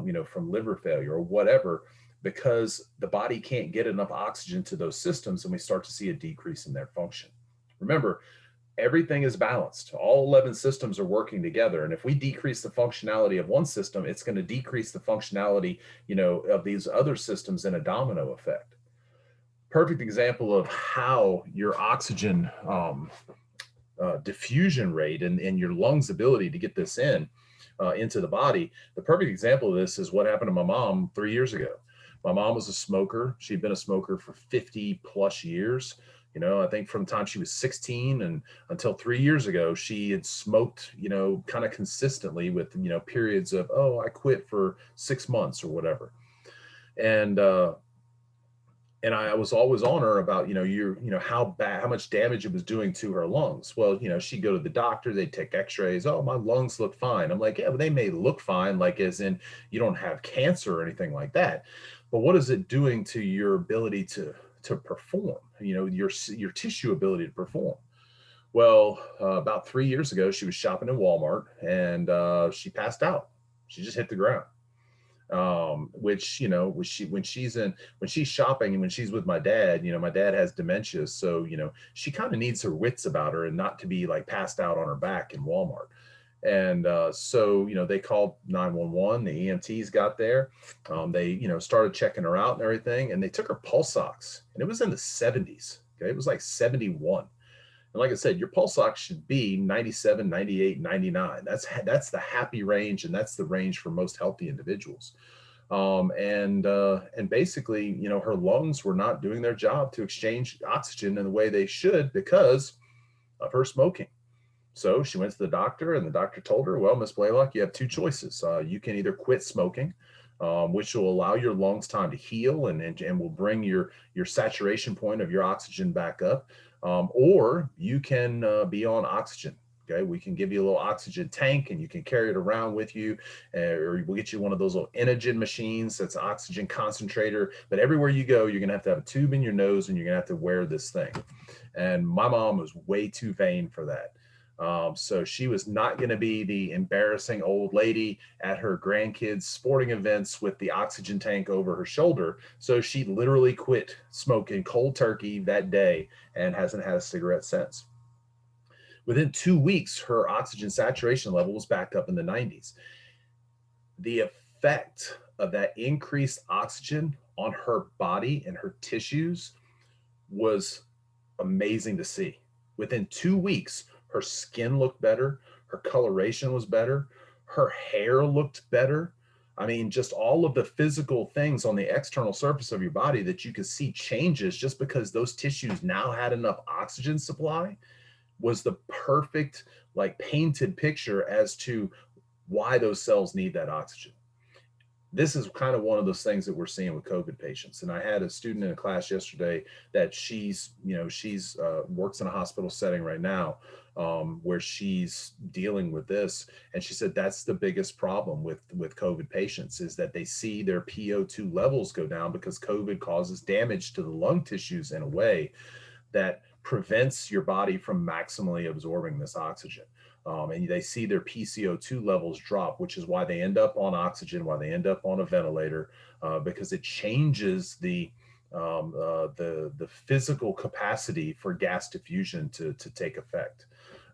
you know, from liver failure or whatever, because the body can't get enough oxygen to those systems, and we start to see a decrease in their function. Remember, everything is balanced. All 11 systems are working together. And if we decrease the functionality of one system, it's going to decrease the functionality, you know, of these other systems in a domino effect. Perfect example of how your oxygen diffusion rate and your lungs' ability to get this into the body. The perfect example of this is what happened to my mom 3 years ago. My mom was a smoker. She'd been a smoker for 50 plus years. You know, I think from the time she was 16 and until 3 years ago, she had smoked, you know, kind of consistently with, you know, periods of, oh, I quit for 6 months or whatever. And, and I was always on her about, you know, how bad, how much damage it was doing to her lungs. Well, you know, she'd go to the doctor, they'd take x-rays. Oh, my lungs look fine. I'm like, yeah, but they may look fine, like as in you don't have cancer or anything like that. But what is it doing to your ability to perform, you know, your tissue ability to perform? Well, about 3 years ago, she was shopping in Walmart and she passed out. She just hit the ground, which, you know, when she's shopping and when she's with my dad, you know, my dad has dementia, so you know, she kind of needs her wits about her and not to be like passed out on her back in Walmart. And so, you know, they called 911. The EMTs got there. They, you know, started checking her out and everything, and they took her pulse ox, and it was in the 70s. Okay, it was like 71. And like I said, your pulse ox should be 97, 98, 99. That's the happy range, and that's the range for most healthy individuals. And basically, you know, her lungs were not doing their job to exchange oxygen in the way they should because of her smoking. So she went to the doctor, and the doctor told her, "Well, Miss Blaylock, you have two choices. You can either quit smoking, which will allow your lungs time to heal and will bring your saturation point of your oxygen back up, or you can be on oxygen. Okay, we can give you a little oxygen tank, and you can carry it around with you, or we'll get you one of those little Inogen machines that's an oxygen concentrator. But everywhere you go, you're gonna have to have a tube in your nose, and you're gonna have to wear this thing." And my mom was way too vain for that. So she was not going to be the embarrassing old lady at her grandkids' sporting events with the oxygen tank over her shoulder. So she literally quit smoking cold turkey that day and hasn't had a cigarette since. Within 2 weeks, her oxygen saturation level was back up in the 90s. The effect of that increased oxygen on her body and her tissues was amazing to see. Within 2 weeks, her skin looked better, her coloration was better, her hair looked better. I mean, just all of the physical things on the external surface of your body that you could see changes just because those tissues now had enough oxygen supply was the perfect, like, painted picture as to why those cells need that oxygen. This is kind of one of those things that we're seeing with COVID patients. And I had a student in a class yesterday that she's works in a hospital setting right now, where she's dealing with this. And she said that's the biggest problem with COVID patients is that they see their PO2 levels go down because COVID causes damage to the lung tissues in a way that prevents your body from maximally absorbing this oxygen. And they see their PCO2 levels drop, which is why they end up on oxygen, why they end up on a ventilator, because it changes the physical capacity for gas diffusion to take effect.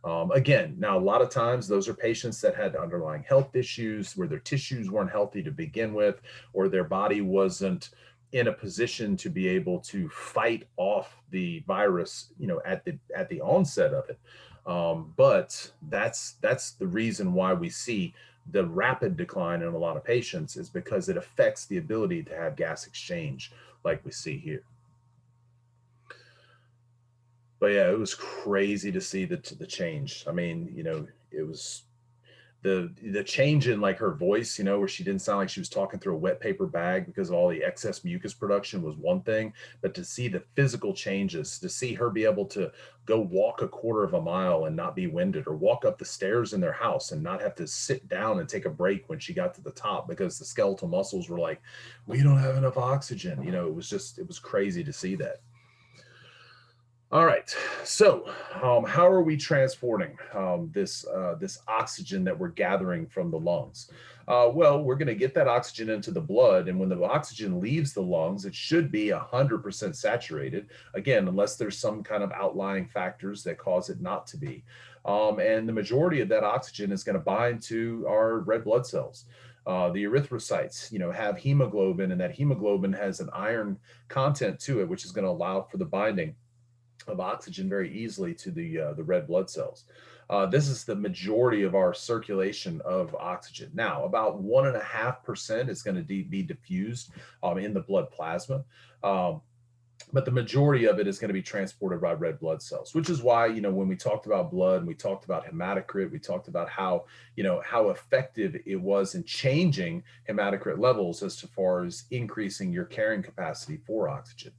Again, now a lot of times those are patients that had underlying health issues where their tissues weren't healthy to begin with, or their body wasn't in a position to be able to fight off the virus, you know, at the onset of it. But that's the reason why we see the rapid decline in a lot of patients is because it affects the ability to have gas exchange like we see here. But yeah, it was crazy to see the change. I mean, you know, it was the change in like her voice, you know, where she didn't sound like she was talking through a wet paper bag because of all the excess mucus production was one thing, but to see the physical changes, to see her be able to go walk a quarter of a mile and not be winded, or walk up the stairs in their house and not have to sit down and take a break when she got to the top because the skeletal muscles were like, we don't have enough oxygen. You know, it was crazy to see that. All right. So, how are we transporting this oxygen that we're gathering from the lungs? Well, we're going to get that oxygen into the blood, and when the oxygen leaves the lungs, it should be 100% saturated. Again, unless there's some kind of outlying factors that cause it not to be. And the majority of that oxygen is going to bind to our red blood cells. The erythrocytes, you know, have hemoglobin, and that hemoglobin has an iron content to it, which is going to allow for the binding of oxygen very easily to the red blood cells. This is the majority of our circulation of oxygen. Now, about 1.5% is going to be diffused in the blood plasma. But the majority of it is going to be transported by red blood cells, which is why, you know, when we talked about blood and we talked about hematocrit, we talked about how, you know, how effective it was in changing hematocrit levels as far as increasing your carrying capacity for oxygen.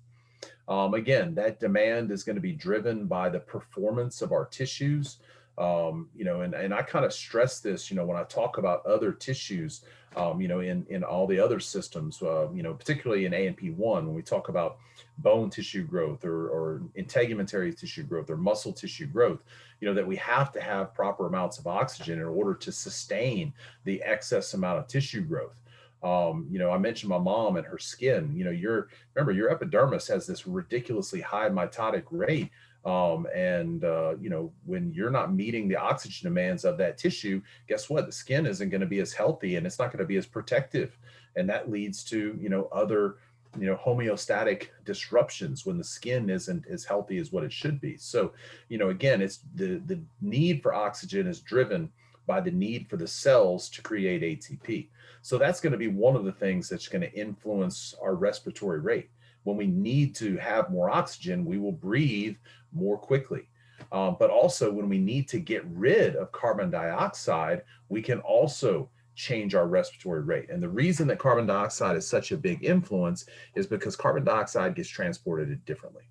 Again, that demand is going to be driven by the performance of our tissues. You know, and I kind of stress this, you know, when I talk about other tissues, you know, in all the other systems, you know, particularly in ANP1, when we talk about bone tissue growth or integumentary tissue growth or muscle tissue growth, you know, that we have to have proper amounts of oxygen in order to sustain the excess amount of tissue growth. You know, I mentioned my mom and her skin. You know, remember your epidermis has this ridiculously high mitotic rate. You know, when you're not meeting the oxygen demands of that tissue, guess what? The skin isn't going to be as healthy, and it's not going to be as protective. And that leads to, you know, other, you know, homeostatic disruptions when the skin isn't as healthy as what it should be. So, you know, again, it's the need for oxygen is driven by the need for the cells to create ATP. So that's going to be one of the things that's going to influence our respiratory rate. When we need to have more oxygen, we will breathe more quickly. But also, when we need to get rid of carbon dioxide, we can also change our respiratory rate. And the reason that carbon dioxide is such a big influence is because carbon dioxide gets transported differently.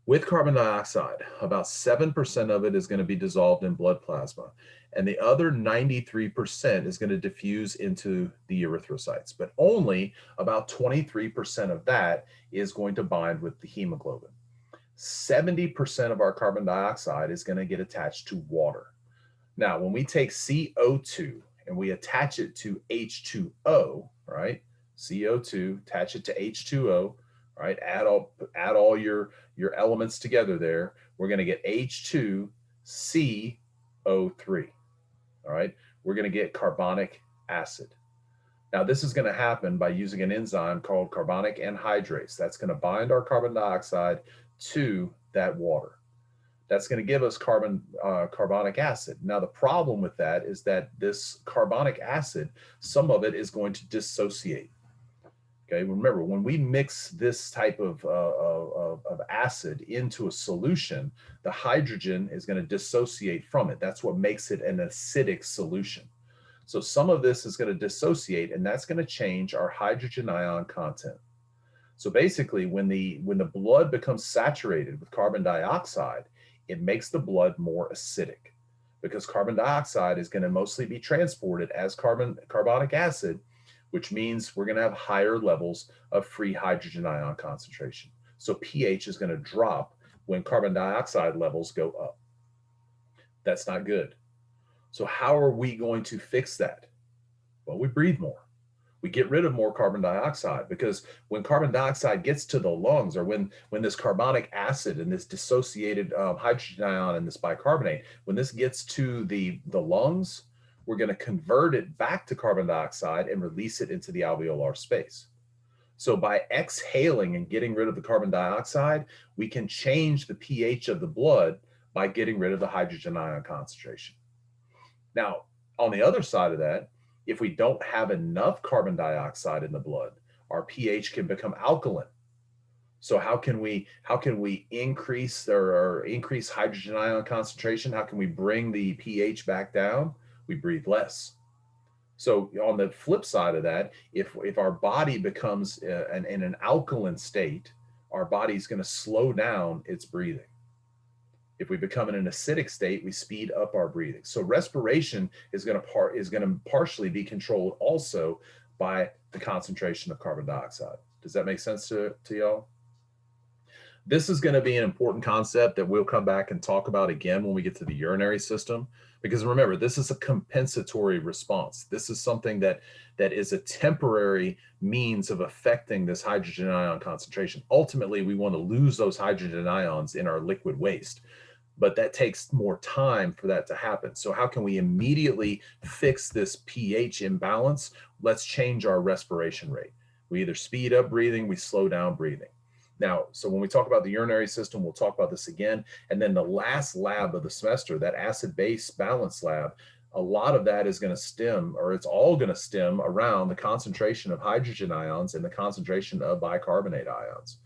With carbon dioxide, about 7% of it is going to be dissolved in blood plasma, and the other 93% is going to diffuse into the erythrocytes, but only about 23% of that is going to bind with the hemoglobin. 70% of our carbon dioxide is going to get attached to water. Now, when we take CO2 and we attach it to H2O, right? CO2, attach it to H2O, right? Add all your elements together there. We're going to get H2CO3. All right. We're going to get carbonic acid. Now, this is going to happen by using an enzyme called carbonic anhydrase. That's going to bind our carbon dioxide to that water. That's going to give us carbonic acid. Now, the problem with that is that this carbonic acid, some of it is going to dissociate. Okay, remember, when we mix this type of acid into a solution, the hydrogen is going to dissociate from it. That's what makes it an acidic solution. So some of this is going to dissociate, and that's going to change our hydrogen ion content. So basically, when the blood becomes saturated with carbon dioxide, it makes the blood more acidic, because carbon dioxide is going to mostly be transported as carbonic acid, which means we're going to have higher levels of free hydrogen ion concentration. So pH is going to drop when carbon dioxide levels go up. That's not good. So how are we going to fix that? Well, we breathe more. We get rid of more carbon dioxide, because when carbon dioxide gets to the lungs, or when this carbonic acid and this dissociated hydrogen ion and this bicarbonate, when this gets to the lungs, we're going to convert it back to carbon dioxide and release it into the alveolar space. So by exhaling and getting rid of the carbon dioxide, we can change the pH of the blood by getting rid of the hydrogen ion concentration. Now, on the other side of that, if we don't have enough carbon dioxide in the blood, our pH can become alkaline. So how can we increase hydrogen ion concentration? How can we bring the pH back down? we breathe less. So on the flip side of that, if our body becomes in an alkaline state, our body's going to slow down its breathing. If we become in an acidic state, we speed up our breathing. So respiration is going to partially be controlled also by the concentration of carbon dioxide. Does that make sense to y'all? This is going to be an important concept that we'll come back and talk about again when we get to the urinary system. Because remember, this is a compensatory response. This is something that is a temporary means of affecting this hydrogen ion concentration. Ultimately, we want to lose those hydrogen ions in our liquid waste, but that takes more time for that to happen. So how can we immediately fix this pH imbalance? Let's change our respiration rate. We either speed up breathing, we slow down breathing. Now, so when we talk about the urinary system, we'll talk about this again. And then the last lab of the semester, that acid-base balance lab, a lot of that is going to stem, or it's all going to stem around the concentration of hydrogen ions and the concentration of bicarbonate ions.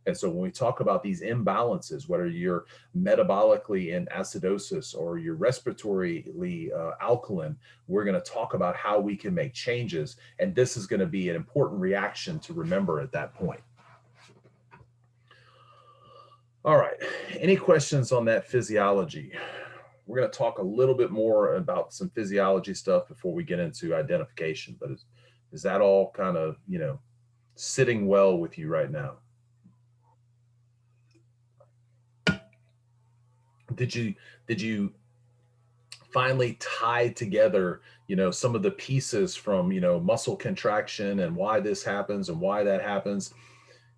And so when we talk about these imbalances, whether you're metabolically in acidosis or you're respiratorily alkaline, we're going to talk about how we can make changes. And this is going to be an important reaction to remember at that point. All right, any questions on that physiology? We're going to talk a little bit more about some physiology stuff before we get into identification, but is that all kind of, sitting well with you right now? Did you finally tie together, some of the pieces from, muscle contraction and why this happens and why that happens?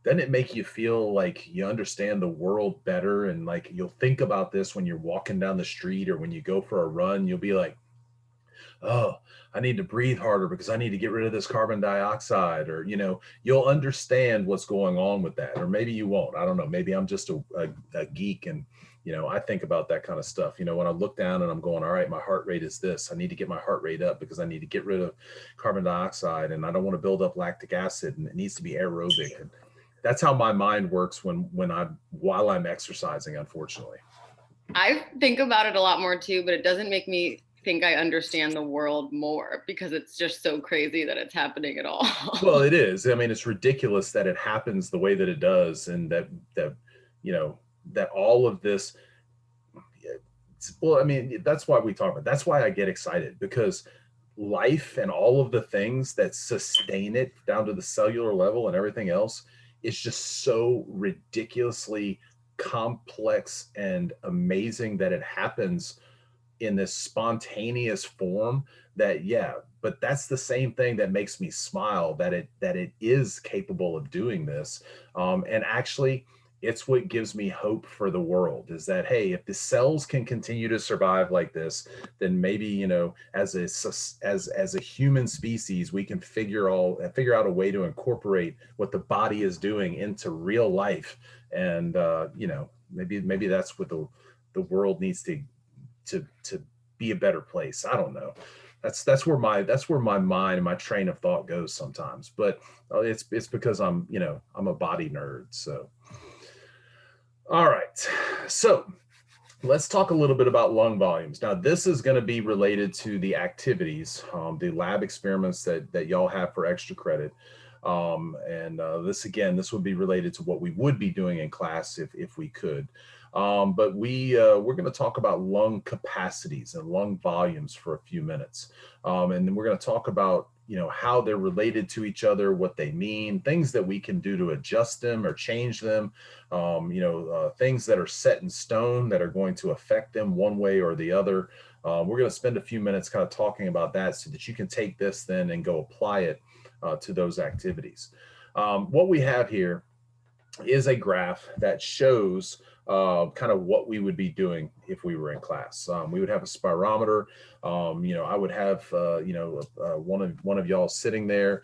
Doesn't it make you feel like you understand the world better? And like, you'll think about this when you're walking down the street or when you go for a run, you'll be like, oh, I need to breathe harder because I need to get rid of this carbon dioxide, or, you'll understand what's going on with that. Or maybe you won't. I don't know. Maybe I'm just a geek and, I think about that kind of stuff. When I look down and I'm going, all right, my heart rate is this. I need to get my heart rate up because I need to get rid of carbon dioxide and I don't want to build up lactic acid and it needs to be aerobic. And that's how my mind works while I'm exercising, unfortunately. I think about it a lot more too, but it doesn't make me think I understand the world more because it's just so crazy that it's happening at all. Well, it is. I mean, it's ridiculous that it happens the way that it does, and that all of this. Well, I mean, that's why we talk about. That's why I get excited, because life and all of the things that sustain it down to the cellular level and everything else is just so ridiculously complex and amazing that it happens in this spontaneous form. But that's the same thing that makes me smile, that it is capable of doing this. And actually, it's what gives me hope for the world, is that, hey, if the cells can continue to survive like this, then maybe, as a human species, we can figure out a way to incorporate what the body is doing into real life. And maybe that's what the world needs to be a better place. I don't know. That's where my mind and my train of thought goes sometimes. But it's because I'm a body nerd. So, all right. So let's talk a little bit about lung volumes. Now, this is going to be related to the activities, the lab experiments that y'all have for extra credit. This would be related to what we would be doing in class if we could. But we're going to talk about lung capacities and lung volumes for a few minutes. And then we're going to talk about, how they're related to each other, what they mean, things that we can do to adjust them or change them, things that are set in stone that are going to affect them one way or the other. We're going to spend a few minutes kind of talking about that so that you can take this then and go apply it to those activities. What we have here is a graph that shows kind of what we would be doing if we were in class. We would have a spirometer. I would have one of y'all sitting there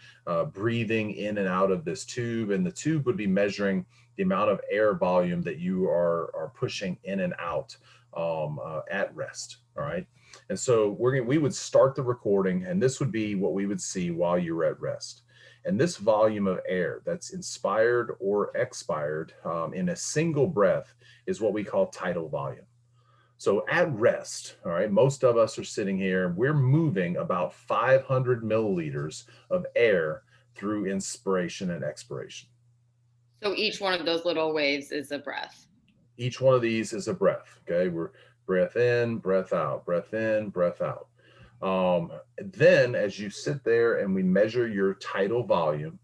breathing in and out of this tube, and the tube would be measuring the amount of air volume that you are pushing in and out at rest. All right. And so we would start the recording, and this would be what we would see while you were at rest. And this volume of air that's inspired or expired in a single breath is what we call tidal volume. So at rest, all right, most of us are sitting here, we're moving about 500 milliliters of air through inspiration and expiration. So each one of those little waves is a breath. Each one of these is a breath, okay? We're breath in, breath out, breath in, breath out. Then as you sit there and we measure your tidal volume,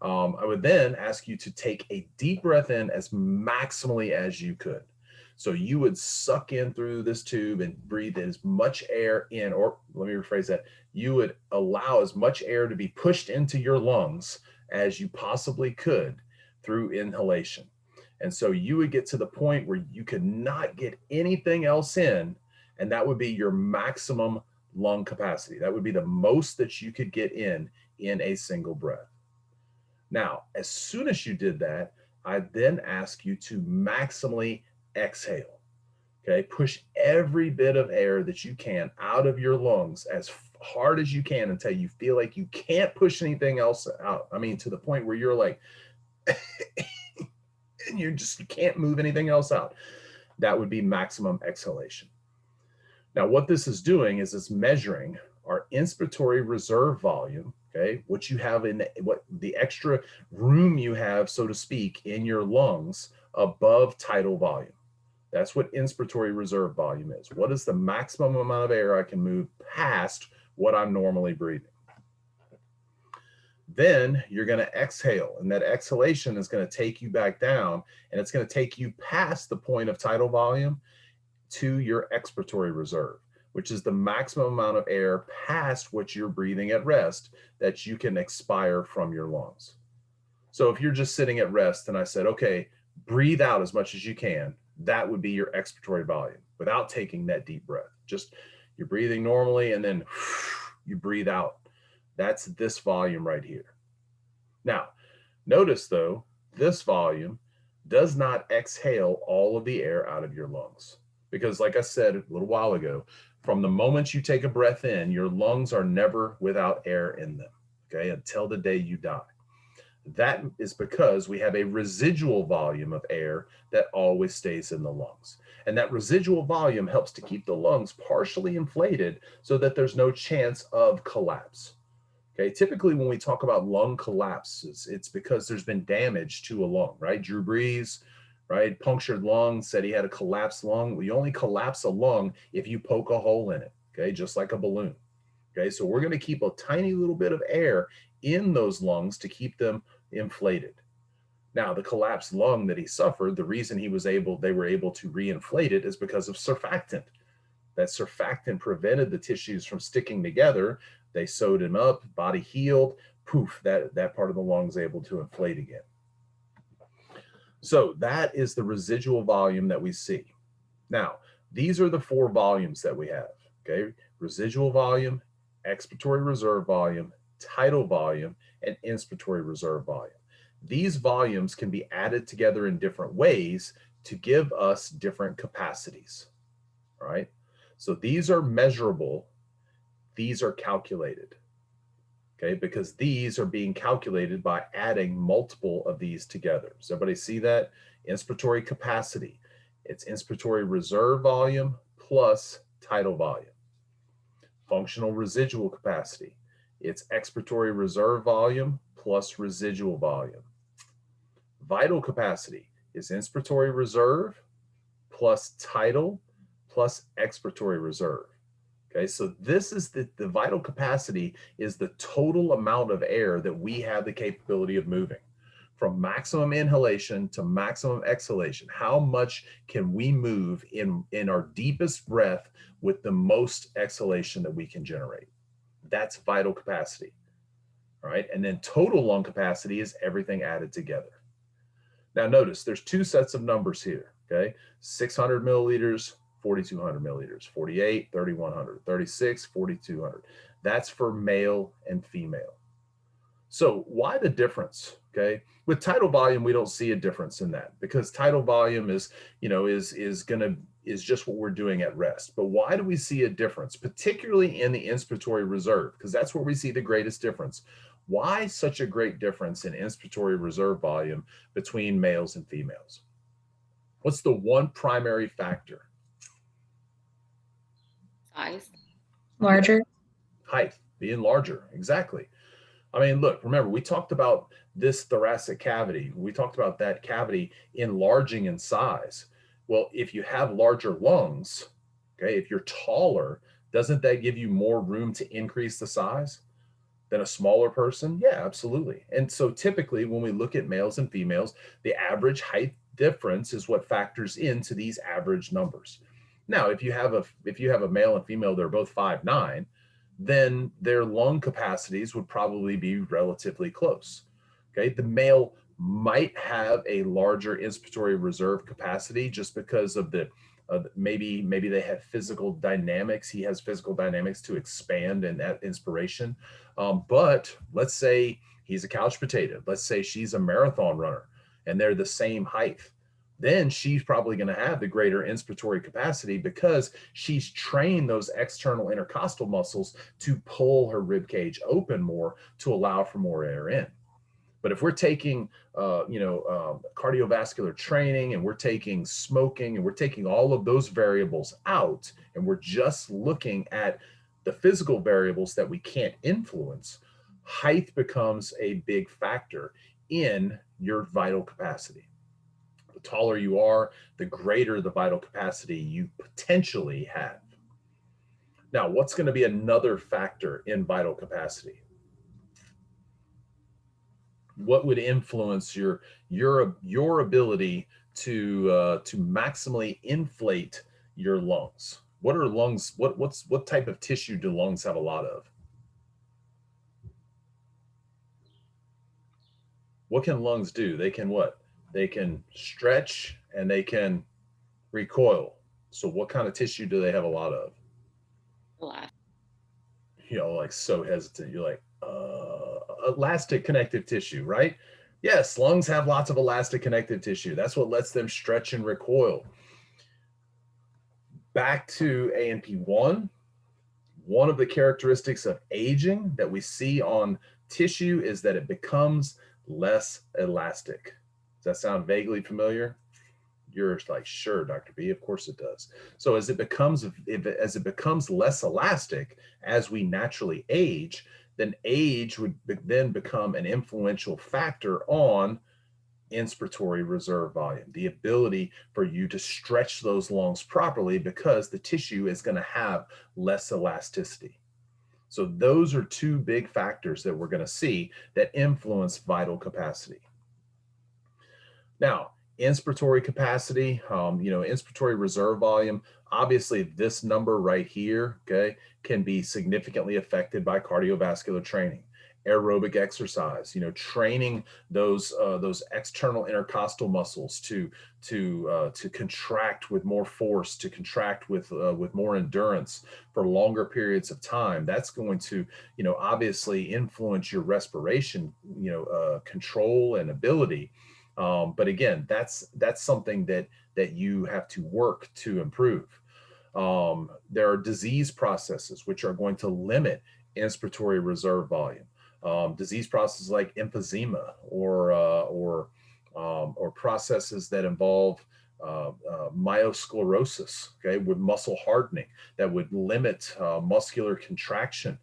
I would then ask you to take a deep breath in as maximally as you could. So you would suck in through this tube and breathe as much air in, or let me rephrase that. You would allow as much air to be pushed into your lungs as you possibly could through inhalation. And so you would get to the point where you could not get anything else in, and that would be your maximum lung capacity. That would be the most that you could get in a single breath. Now, as soon as you did that, I then ask you to maximally exhale. Okay, push every bit of air that you can out of your lungs as hard as you can until you feel like you can't push anything else out. I mean, to the point where you're like, and you can't move anything else out. That would be maximum exhalation. Now, what this is doing is it's measuring our inspiratory reserve volume, okay, what you have in what the extra room you have, so to speak, in your lungs above tidal volume. That's what inspiratory reserve volume is. What is the maximum amount of air I can move past what I'm normally breathing? Then you're going to exhale, and that exhalation is going to take you back down, and it's going to take you past the point of tidal volume to your expiratory reserve, which is the maximum amount of air past what you're breathing at rest that you can expire from your lungs. So if you're just sitting at rest and I said, okay, breathe out as much as you can, that would be your expiratory volume without taking that deep breath. Just you're breathing normally and then you breathe out. That's this volume right here. Now, notice though, this volume does not exhale all of the air out of your lungs. Because like I said a little while ago, from the moment you take a breath in, your lungs are never without air in them, okay, until the day you die. That is because we have a residual volume of air that always stays in the lungs. And that residual volume helps to keep the lungs partially inflated so that there's no chance of collapse. Okay, typically when we talk about lung collapses, it's because there's been damage to a lung, right? Drew Brees, right? Punctured lung, said he had a collapsed lung. We only collapse a lung if you poke a hole in it, okay, just like a balloon. Okay, so we're going to keep a tiny little bit of air in those lungs to keep them inflated. Now, the collapsed lung that he suffered, the reason they were able to reinflate it is because of surfactant. That surfactant prevented the tissues from sticking together. They sewed him up, body healed, poof, that part of the lung is able to inflate again. So that is the residual volume that we see. Now, these are the four volumes that we have, okay? Residual volume, expiratory reserve volume, tidal volume, and inspiratory reserve volume. These volumes can be added together in different ways to give us different capacities, all right? So these are measurable, these are calculated, okay? Because these are being calculated by adding multiple of these together. Does everybody see that? Inspiratory capacity, it's inspiratory reserve volume plus tidal volume. Functional residual capacity, it's expiratory reserve volume plus residual volume. Vital capacity is inspiratory reserve plus tidal plus expiratory reserve. Okay, so this is the vital capacity is the total amount of air that we have the capability of moving. From maximum inhalation to maximum exhalation, how much can we move in our deepest breath with the most exhalation that we can generate? That's vital capacity, all right? And then total lung capacity is everything added together. Now notice there's two sets of numbers here, okay? 600 milliliters, 4,200 milliliters, 48, 3,100, 36, 4,200. That's for male and female. So why the difference, okay? With tidal volume, we don't see a difference in that because tidal volume is, is just what we're doing at rest. But why do we see a difference, particularly in the inspiratory reserve? Because that's where we see the greatest difference. Why such a great difference in inspiratory reserve volume between males and females? What's the one primary factor? Eyes. Larger. Height, being larger. Exactly. I mean, look, remember, we talked about this thoracic cavity. We talked about that cavity enlarging in size. Well, if you have larger lungs, okay, if you're taller, doesn't that give you more room to increase the size than a smaller person? Yeah, absolutely. And so typically when we look at males and females, the average height difference is what factors into these average numbers. Now, if you have a male and female, they're both 5'9", then their lung capacities would probably be relatively close. Okay, the male might have a larger inspiratory reserve capacity just because of maybe they have physical dynamics. He has physical dynamics to expand and that inspiration. But let's say he's a couch potato. Let's say she's a marathon runner and they're the same height. Then she's probably going to have the greater inspiratory capacity because she's trained those external intercostal muscles to pull her rib cage open more to allow for more air in. But if we're taking, cardiovascular training and we're taking smoking and we're taking all of those variables out and we're just looking at the physical variables that we can't influence, height becomes a big factor in your vital capacity. The taller you are, the greater the vital capacity you potentially have. Now, what's going to be another factor in vital capacity? What would influence your ability to maximally inflate your lungs? What are lungs? What type of tissue do lungs have a lot of? What can lungs do? They can what? They can stretch and they can recoil. So what kind of tissue do they have a lot of? Elastic. Like so hesitant. You're like, elastic connective tissue, right? Yes, lungs have lots of elastic connective tissue. That's what lets them stretch and recoil. Back to ANP1, one of the characteristics of aging that we see on tissue is that it becomes less elastic. Does that sound vaguely familiar? You're like, sure, Dr. B, of course it does. So as it becomes less elastic as we naturally age, then age would then become an influential factor on inspiratory reserve volume, the ability for you to stretch those lungs properly because the tissue is going to have less elasticity. So those are two big factors that we're going to see that influence vital capacity. Now, inspiratory capacity, inspiratory reserve volume, obviously this number right here, okay, can be significantly affected by cardiovascular training, aerobic exercise, training those external intercostal muscles to contract with more force, to contract with more endurance for longer periods of time. That's going to, obviously influence your respiration, control and ability. But again, that's something that you have to work to improve. There are disease processes which are going to limit inspiratory reserve volume. Disease processes like emphysema or processes that involve myosclerosis, okay, with muscle hardening that would limit muscular contraction.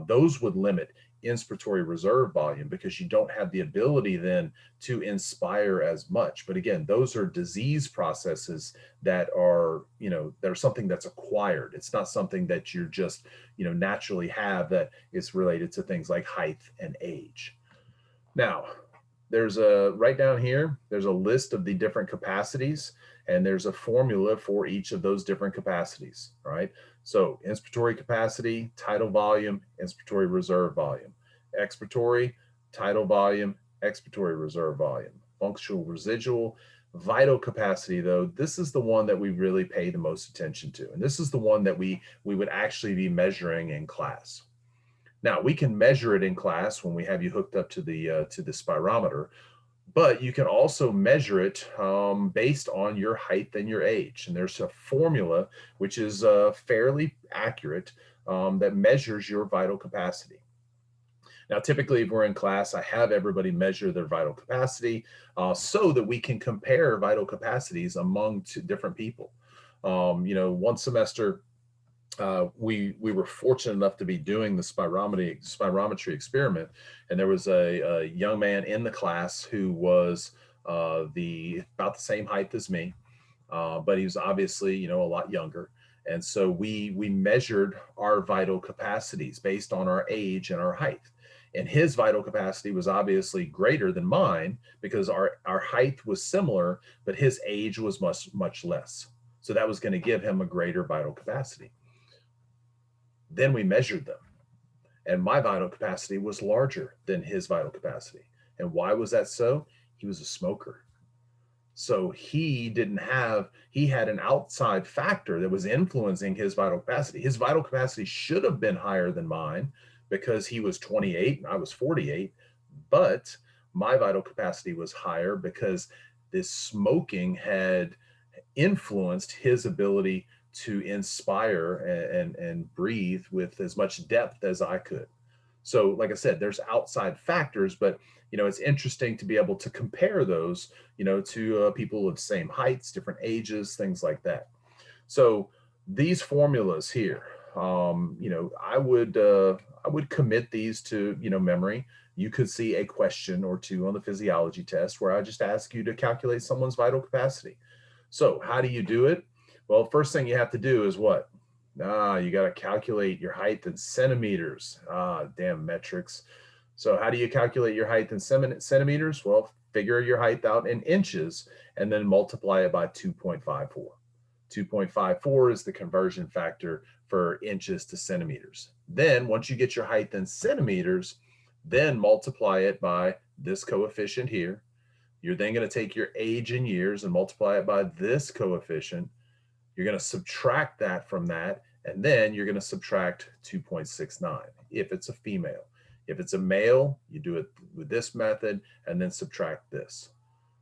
Those would limit inspiratory reserve volume because you don't have the ability then to inspire as much. But again, those are disease processes that are, that are something that's acquired. It's not something that you're just, naturally have that is related to things like height and age. Now, right down here, there's a list of the different capacities and there's a formula for each of those different capacities, right? So inspiratory capacity, tidal volume, inspiratory reserve volume. Expiratory, tidal volume, expiratory reserve volume. Functional residual. Vital capacity, though, this is the one that we really pay the most attention to. And this is the one that we would actually be measuring in class. Now, we can measure it in class when we have you hooked up to the spirometer, but you can also measure it based on your height and your age. And there's a formula which is fairly accurate that measures your vital capacity. Now, typically, if we're in class, I have everybody measure their vital capacity so that we can compare vital capacities among two different people. One semester, we were fortunate enough to be doing the spirometry experiment, and there was a young man in the class who was the about the same height as me, but he was obviously, you know, a lot younger. And so we measured our vital capacities based on our age and our height. And his vital capacity was obviously greater than mine because our height was similar, but his age was much less. So that was going to give him a greater vital capacity. Then we measured them, and my vital capacity was larger than his vital capacity. And why was that so? He was a smoker. So he had an outside factor that was influencing his vital capacity. His vital capacity should have been higher than mine because he was 28 and I was 48, but my vital capacity was higher because this smoking had influenced his ability to inspire and breathe with as much depth as I could. So, like I said, there's outside factors, but you know, it's interesting to be able to compare those, you know, to people of same heights, different ages, things like that. So, these formulas here, you know, I would commit these to, you know, memory. You could see a question or two on the physiology test where I just ask you to calculate someone's vital capacity. So, how do you do it? Well, first thing you have to do is what? You got to calculate your height in centimeters. Damn metrics. So, how do you calculate your height in centimeters? Well, figure your height out in inches and then multiply it by 2.54. 2.54 is the conversion factor for inches to centimeters. Then, once you get your height in centimeters, then multiply it by this coefficient here. You're then going to take your age in years and multiply it by this coefficient. You're going to subtract that from that, and then you're going to subtract 2.69 if it's a female. If it's a male, you do it with this method and then subtract this.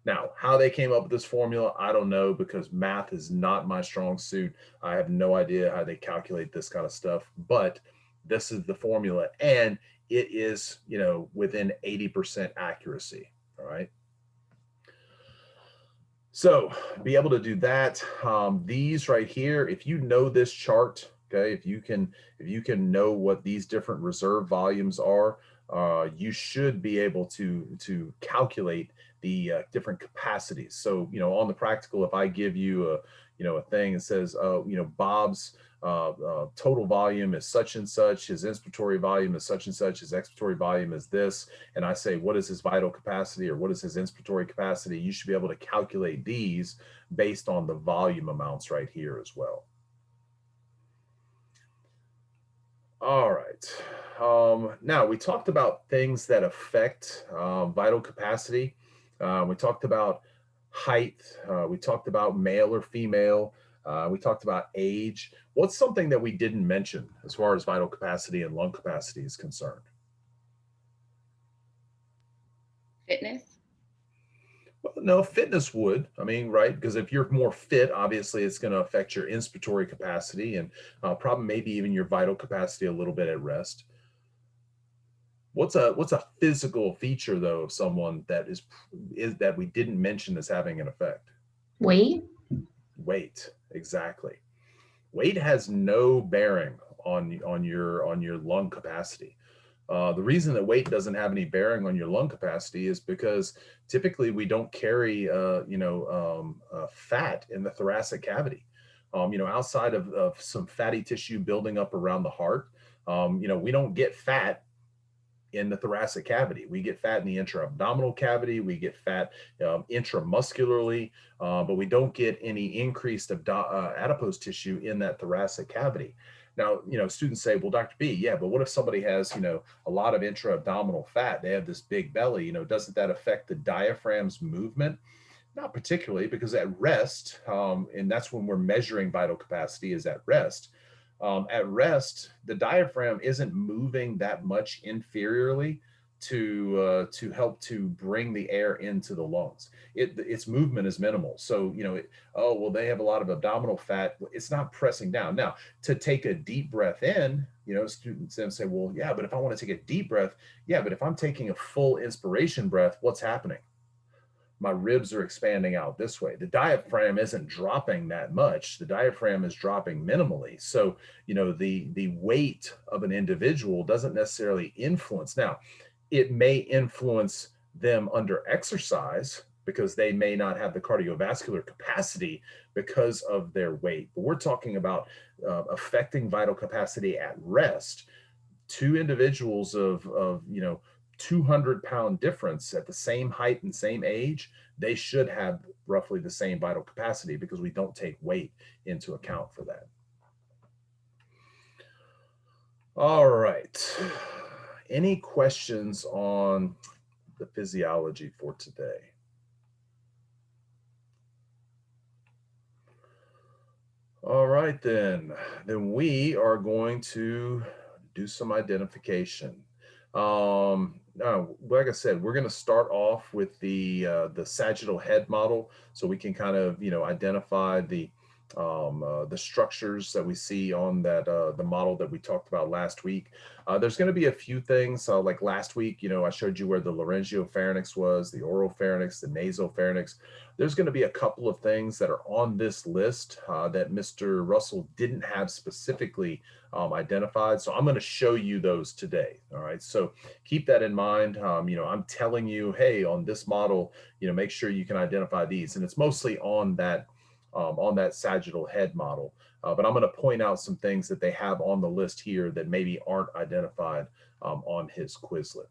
Now, how they came up with this formula, I don't know because math is not my strong suit. I have no idea how they calculate this kind of stuff, but this is the formula and it is, you know, within 80% accuracy. All right. So be able to do that. These right here, if you know this chart, okay, if you can know what these different reserve volumes are, you should be able to calculate the different capacities. So you know, on the practical, if I give you a you know a thing that says, you know, Bob's total volume is such and such, his inspiratory volume is such and such, his expiratory volume is this, and I say, what is his vital capacity or what is his inspiratory capacity? You should be able to calculate these based on the volume amounts right here as well. All right. Now we talked about things that affect vital capacity. We talked about height. We talked about male or female. We talked about age. What's something that we didn't mention as far as vital capacity and lung capacity is concerned? Fitness. Well, no, fitness would. I mean, right? Because if you're more fit, obviously it's going to affect your inspiratory capacity and probably maybe even your vital capacity a little bit at rest. What's a physical feature though of someone that is that we didn't mention as having an effect? Weight? Weight, exactly. Weight has no bearing on your lung capacity. The reason that weight doesn't have any bearing on your lung capacity is because typically we don't carry, fat in the thoracic cavity. You know, outside of some fatty tissue building up around the heart, you know, we don't get fat in the thoracic cavity. We get fat in the intra-abdominal cavity. We get fat intramuscularly, but we don't get any increased adipose tissue in that thoracic cavity. Now, you know, students say, well, Dr. B, yeah, but what if somebody has, you know, a lot of intra-abdominal fat? They have this big belly, you know, doesn't that affect the diaphragm's movement? Not particularly, because at rest, and that's when we're measuring vital capacity is at rest. At rest, the diaphragm isn't moving that much inferiorly to help to bring the air into the lungs. Its movement is minimal. So you know, oh well, they have a lot of abdominal fat. It's not pressing down. Now, to take a deep breath in, you know, students then say, well, yeah, but if I want to take a deep breath, yeah, but if I'm taking a full inspiration breath, what's happening? my ribs are expanding out this way. The diaphragm isn't dropping that much. The diaphragm is dropping minimally. So, the weight of an individual doesn't necessarily influence. Now, it may influence them under exercise because they may not have the cardiovascular capacity because of their weight. But we're talking about affecting vital capacity at rest. Two individuals of 200-pound difference at the same height and same age, they should have roughly the same vital capacity because we don't take weight into account for that. All right. Any questions on the physiology for today? All right, then we are going to do some identification. Like I said, we're going to start off with the sagittal head model, so we can kind of identify the structures that we see on that the model that we talked about last week. There's going to be a few things like last week. I showed you where the laryngopharynx was, the oropharynx, the nasopharynx. There's going to be a couple of things that are on this list that Mr. Russell didn't have specifically identified. So I'm going to show you those today. All right. So keep that in mind. I'm telling you, hey, on this model, make sure you can identify these. And it's mostly on that sagittal head model. But I'm going to point out some things that they have on the list here that maybe aren't identified on his Quizlet.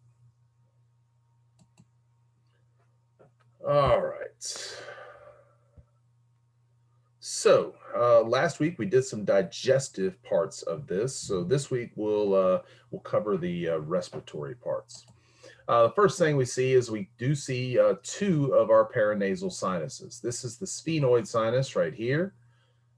All right. So last week we did some digestive parts of this. So this week we'll cover the respiratory parts. The first thing we see is we do see two of our paranasal sinuses. This is the sphenoid sinus right here,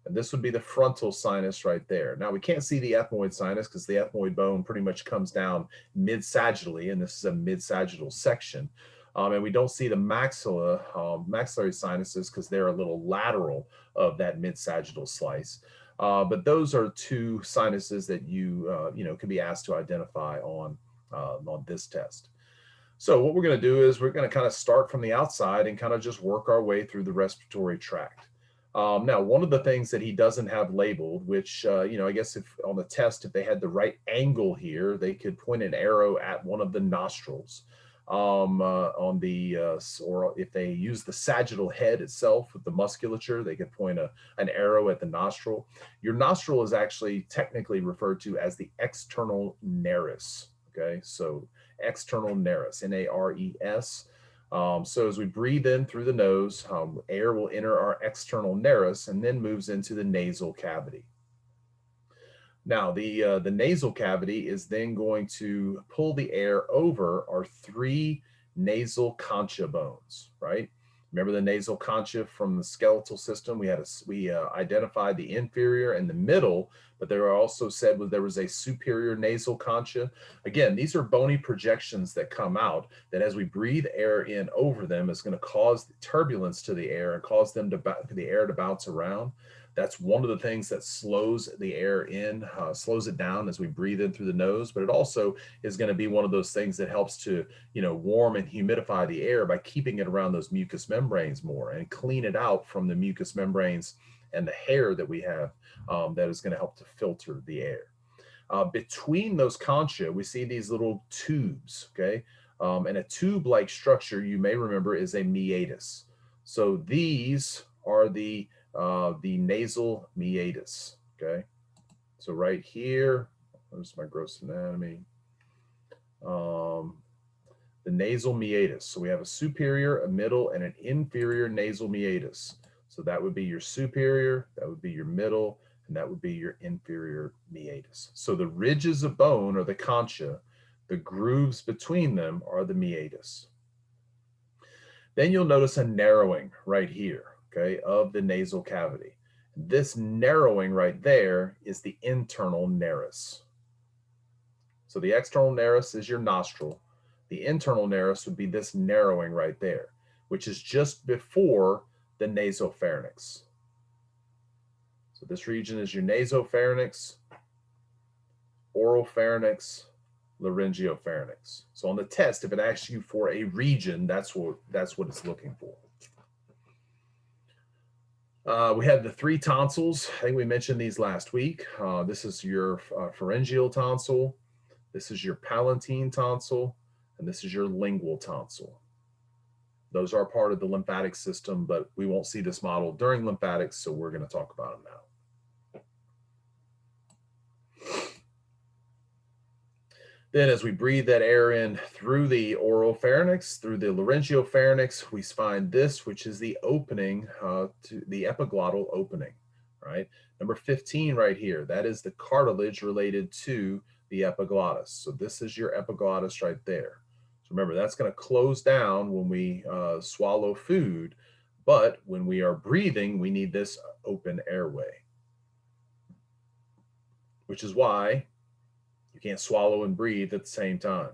and this would be the frontal sinus right there. Now we can't see the ethmoid sinus because the ethmoid bone pretty much comes down mid-sagittally, and this is a mid-sagittal section. And we don't see the maxillary sinuses because they're a little lateral of that mid-sagittal slice. But those are two sinuses that you can be asked to identify on this test. So what we're going to do is we're going to kind of start from the outside and kind of just work our way through the respiratory tract. Now, one of the things that he doesn't have labeled, which, I guess if on the test, if they had the right angle here, they could point an arrow at one of the nostrils or if they use the sagittal head itself with the musculature, they could point an arrow at the nostril. Your nostril is actually technically referred to as the external nares. Okay, so external nares, N-A-R-E-S. So as we breathe in through the nose, air will enter our external nares and then moves into the nasal cavity. Now, the nasal cavity is then going to pull the air over our three nasal concha bones, right? Remember the nasal concha from the skeletal system? We identified the inferior and the middle, but there also said there was a superior nasal concha. Again, these are bony projections that come out that as we breathe air in over them, it's going to cause turbulence to the air and cause the air to bounce around. That's one of the things that slows the air in, slows it down as we breathe in through the nose, but it also is going to be one of those things that helps to, warm and humidify the air by keeping it around those mucous membranes more and clean it out from the mucous membranes and the hair that we have that is going to help to filter the air. Between those concha, we see these little tubes, okay? And a tube-like structure, you may remember, is a meatus. So these are the nasal meatus, okay? So right here, there's my gross anatomy. The nasal meatus. So we have a superior, a middle, and an inferior nasal meatus. So that would be your superior, that would be your middle, and that would be your inferior meatus. So the ridges of bone are the concha, the grooves between them are the meatus. Then you'll notice a narrowing right here, okay, of the nasal cavity. This narrowing right there is the internal nares. So the external nares is your nostril. The internal nares would be this narrowing right there, which is just before the nasopharynx. So this region is your nasopharynx, oropharynx, laryngopharynx. So on the test, if it asks you for a region, that's what it's looking for. We have the 3 tonsils. I think we mentioned these last week. This is your pharyngeal tonsil. This is your palatine tonsil, and this is your lingual tonsil. Those are part of the lymphatic system, but we won't see this model during lymphatics, so we're going to talk about them now. Then as we breathe that air in through the oropharynx, through the laryngopharynx, we find this, which is the opening to the epiglottal opening, right? Number 15 right here, that is the cartilage related to the epiglottis. So this is your epiglottis right there. So remember, that's going to close down when we swallow food, but when we are breathing, we need this open airway, which is why you can't swallow and breathe at the same time,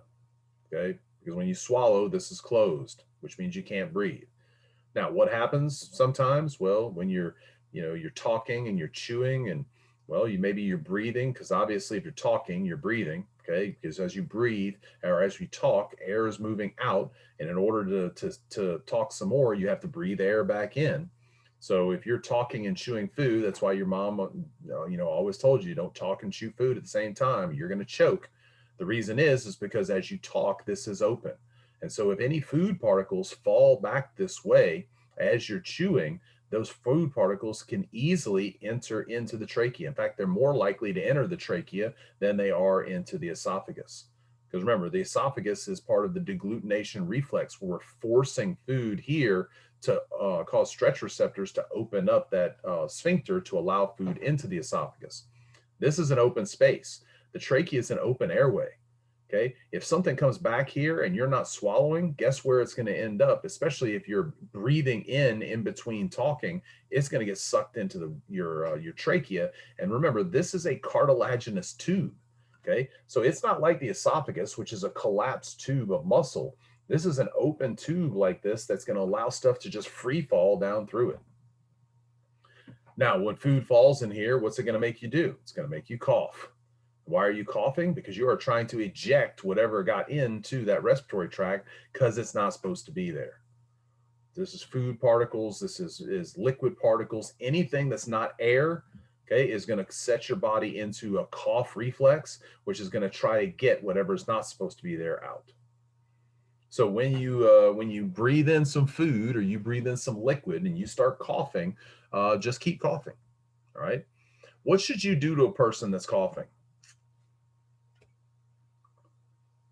okay? Because when you swallow, this is closed, which means you can't breathe. Now, what happens sometimes? Well, when you're talking and you're chewing and, well, maybe you're breathing, because obviously if you're talking, you're breathing, okay? Because as you breathe or as you talk, air is moving out, and in order to talk some more, you have to breathe air back in. So if you're talking and chewing food, that's why your mom, always told you don't talk and chew food at the same time. You're going to choke. The reason is because as you talk, this is open. And so if any food particles fall back this way as you're chewing, those food particles can easily enter into the trachea. In fact, they're more likely to enter the trachea than they are into the esophagus. Because remember, the esophagus is part of the degglutination reflex, where we're forcing food here to cause stretch receptors to open up that sphincter to allow food into the esophagus. This is an open space. The trachea is an open airway. Okay. If something comes back here and you're not swallowing, guess where it's going to end up? Especially if you're breathing in between talking, it's going to get sucked into your trachea. And remember, this is a cartilaginous tube. Okay. So it's not like the esophagus, which is a collapsed tube of muscle. This is an open tube like this that's going to allow stuff to just free fall down through it. Now, when food falls in here, what's it going to make you do? It's going to make you cough. Why are you coughing? Because you are trying to eject whatever got into that respiratory tract, because it's not supposed to be there. This is food particles. This is liquid particles. Anything that's not air, okay, is going to set your body into a cough reflex, which is going to try to get whatever's not supposed to be there out. So when you breathe in some food or you breathe in some liquid and you start coughing, just keep coughing. All right. What should you do to a person that's coughing?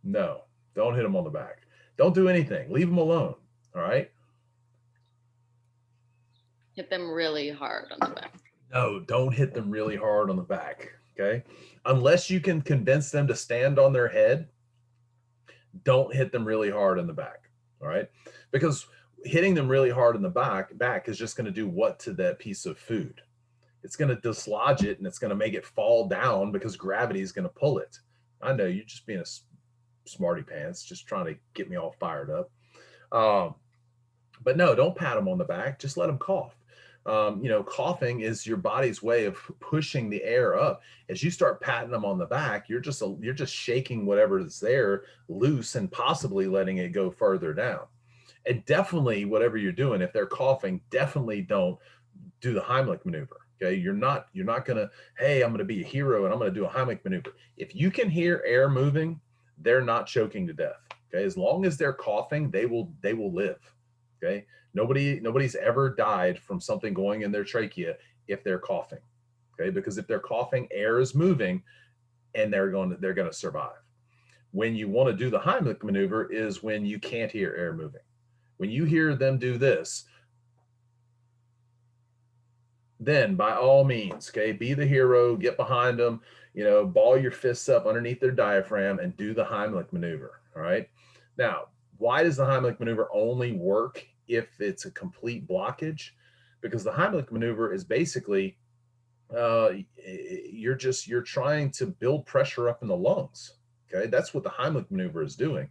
No, don't hit them on the back. Don't do anything. Leave them alone. All right. Hit them really hard on the back. No, don't hit them really hard on the back. Okay. Unless you can convince them to stand on their head, don't hit them really hard in the back. All right. Because hitting them really hard in the back is just going to do what to that piece of food? It's going to dislodge it and it's going to make it fall down because gravity is going to pull it. I know you're just being a smarty pants, just trying to get me all fired up. But no, don't pat them on the back. Just let them cough. Coughing is your body's way of pushing the air up. As you start patting them on the back, you're just shaking whatever is there loose and possibly letting it go further down. And definitely, whatever you're doing, if they're coughing, definitely don't do the Heimlich maneuver. Okay, you're not gonna, hey, I'm gonna be a hero and I'm gonna do a Heimlich maneuver. If you can hear air moving, they're not choking to death. Okay, as long as they're coughing, they will live. Okay. Nobody's ever died from something going in their trachea if they're coughing. Okay. Because if they're coughing, air is moving and they're going to survive. When you want to do the Heimlich maneuver is when you can't hear air moving. When you hear them do this, then by all means, okay, be the hero, get behind them, ball your fists up underneath their diaphragm and do the Heimlich maneuver. All right. Now, why does the Heimlich maneuver only work if it's a complete blockage? Because the Heimlich maneuver is basically you're trying to build pressure up in the lungs. Okay, that's what the Heimlich maneuver is doing.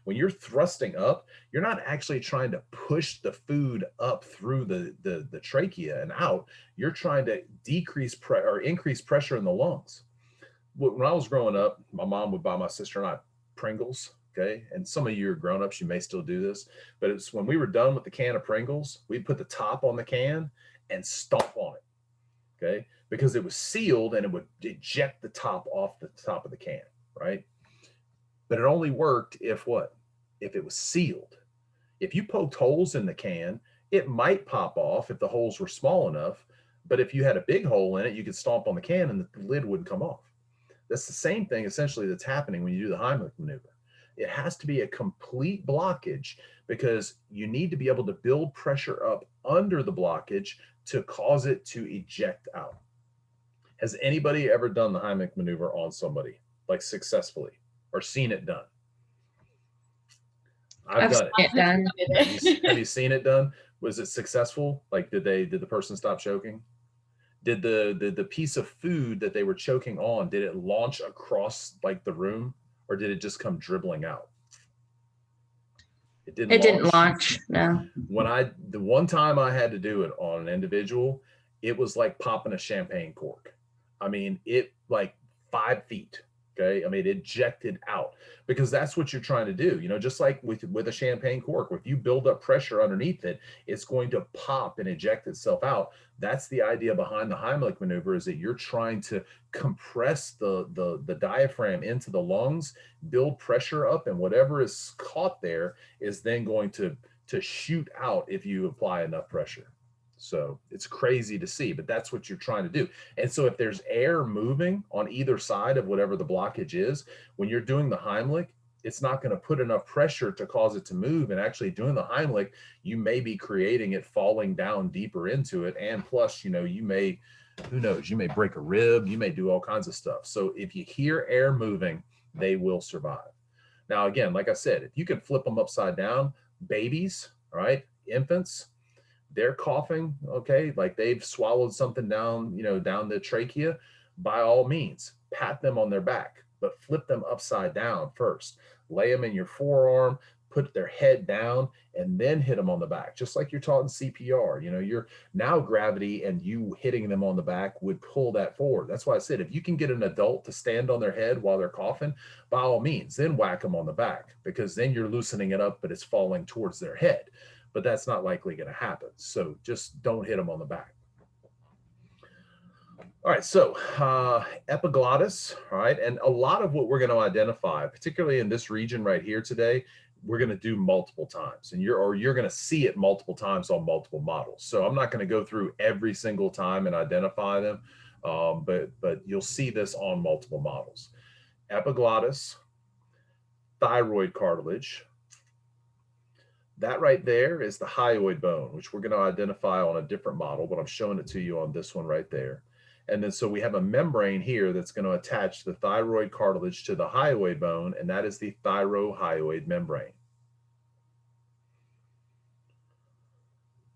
When you're thrusting up, you're not actually trying to push the food up through the trachea and out. You're trying to decrease or increase pressure in the lungs. when I was growing up, my mom would buy my sister and I Pringles. Okay. And some of you are grown ups, you may still do this, but it's when we were done with the can of Pringles, we'd put the top on the can and stomp on it. Okay. Because it was sealed and it would eject the top off the top of the can. Right. But it only worked if what? If it was sealed. If you poked holes in the can, it might pop off if the holes were small enough. But if you had a big hole in it, you could stomp on the can and the lid wouldn't come off. That's the same thing essentially that's happening when you do the Heimlich maneuver. It has to be a complete blockage because you need to be able to build pressure up under the blockage to cause it to eject out. Has anybody ever done the Heimlich maneuver on somebody, like successfully, or seen it done? I've done it. Done. Have you seen it done? Was it successful? Like, did the person stop choking? Did the piece of food that they were choking on, did it launch across like the room, or did it just come dribbling out? It didn't. It didn't launch. No. The one time I had to do it on an individual, it was like popping a champagne cork. I mean, it like 5 feet. Okay. I mean, it ejected out because that's what you're trying to do. You know, just like with a champagne cork, if you build up pressure underneath it, it's going to pop and eject itself out. That's the idea behind the Heimlich maneuver, is that you're trying to compress the diaphragm into the lungs, build pressure up, and whatever is caught there is then going to shoot out if you apply enough pressure. So it's crazy to see, but that's what you're trying to do. And so if there's air moving on either side of whatever the blockage is, when you're doing the Heimlich, it's not going to put enough pressure to cause it to move. And actually doing the Heimlich, you may be creating it falling down deeper into it. And plus, you know, you may, who knows, you may break a rib, you may do all kinds of stuff. So if you hear air moving, they will survive. Now, again, like I said, if you can flip them upside down, babies, all right, infants, they're coughing, okay, like they've swallowed something down, you know, down the trachea, by all means, pat them on their back, but flip them upside down first. Lay them in your forearm, put their head down, and then hit them on the back, just like you're taught in CPR. You know, you're now gravity and you hitting them on the back would pull that forward. That's why I said, if you can get an adult to stand on their head while they're coughing, by all means, then whack them on the back, because then you're loosening it up, but it's falling towards their head. But that's not likely going to happen. So just don't hit them on the back. All right, so epiglottis, all right, and a lot of what we're going to identify, particularly in this region right here today, we're going to do multiple times, and you're going to see it multiple times on multiple models. So I'm not going to go through every single time and identify them, but you'll see this on multiple models. Epiglottis, thyroid cartilage. That right there is the hyoid bone, which we're going to identify on a different model, but I'm showing it to you on this one right there. And then so we have a membrane here that's going to attach the thyroid cartilage to the hyoid bone, and that is the thyrohyoid membrane.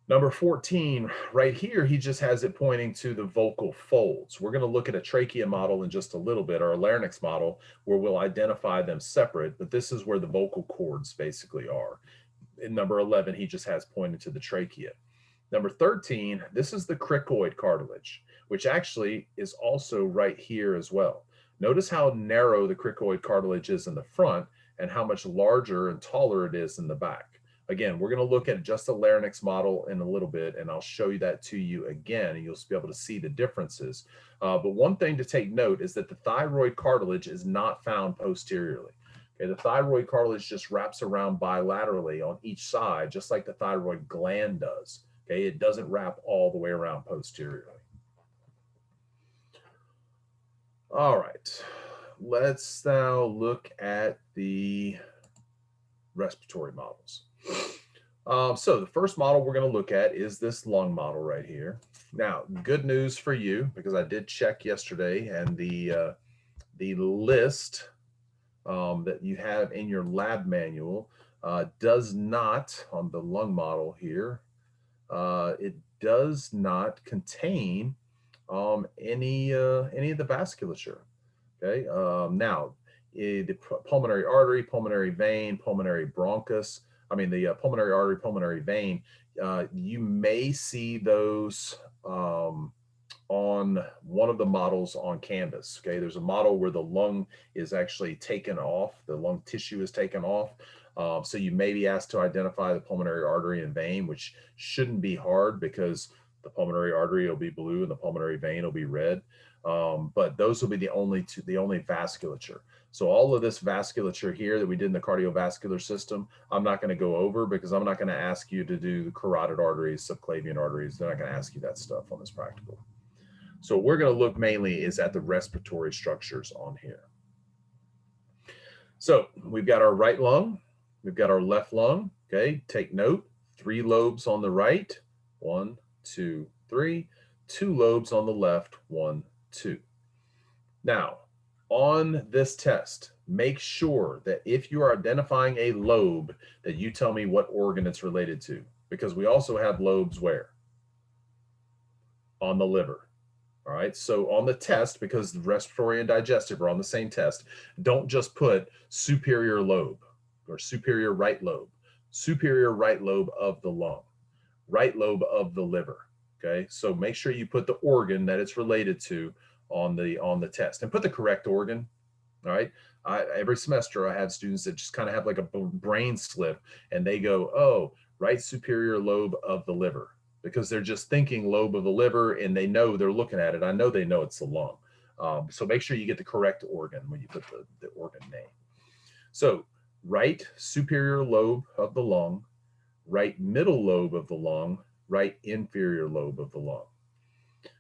Number 14, right here, he just has it pointing to the vocal folds. We're going to look at a trachea model in just a little bit, or a larynx model, where we'll identify them separate, but this is where the vocal cords basically are. In number 11, he just has pointed to the trachea. Number 13, this is the cricoid cartilage, which actually is also right here as well. Notice how narrow the cricoid cartilage is in the front and how much larger and taller it is in the back. Again, we're going to look at just a larynx model in a little bit, and I'll show you that to you again, and you'll be able to see the differences. But one thing to take note is that the thyroid cartilage is not found posteriorly. Okay, the thyroid cartilage just wraps around bilaterally on each side, just like the thyroid gland does. Okay, it doesn't wrap all the way around posteriorly. All right, let's now look at the respiratory models. So the first model we're going to look at is this lung model right here. Now, good news for you, because I did check yesterday, and the list that you have in your lab manual does not, on the lung model here, it does not contain any of the vasculature. Okay, now the pulmonary artery, pulmonary vein, pulmonary bronchus, the pulmonary artery, pulmonary vein, you may see those on one of the models on Canvas. Okay, there's a model where the lung is actually taken off, the lung tissue is taken off. So you may be asked to identify the pulmonary artery and vein, which shouldn't be hard because the pulmonary artery will be blue and the pulmonary vein will be red. But those will be the only vasculature. So all of this vasculature here that we did in the cardiovascular system, I'm not going to go over because I'm not going to ask you to do the carotid arteries, subclavian arteries. They're not going to ask you that stuff on this practical. So what we're going to look mainly is at the respiratory structures on here. So we've got our right lung, we've got our left lung. Okay, take note, 3 lobes on the right, 1, 2, 3, 2 lobes on the left, 1, 2. Now, on this test, make sure that if you are identifying a lobe, that you tell me what organ it's related to, because we also have lobes where? On the liver. All right, so on the test, because the respiratory and digestive are on the same test, don't just put superior lobe or superior right lobe of the lung, right lobe of the liver. Okay, so make sure you put the organ that it's related to on the test and put the correct organ. All right, every semester I have students that just kind of have like a brain slip and they go, oh, right superior lobe of the liver, because they're just thinking lobe of the liver and they know, they're looking at it, I know they know it's the lung. So make sure you get the correct organ when you put the organ name. So right superior lobe of the lung, right middle lobe of the lung, right inferior lobe of the lung.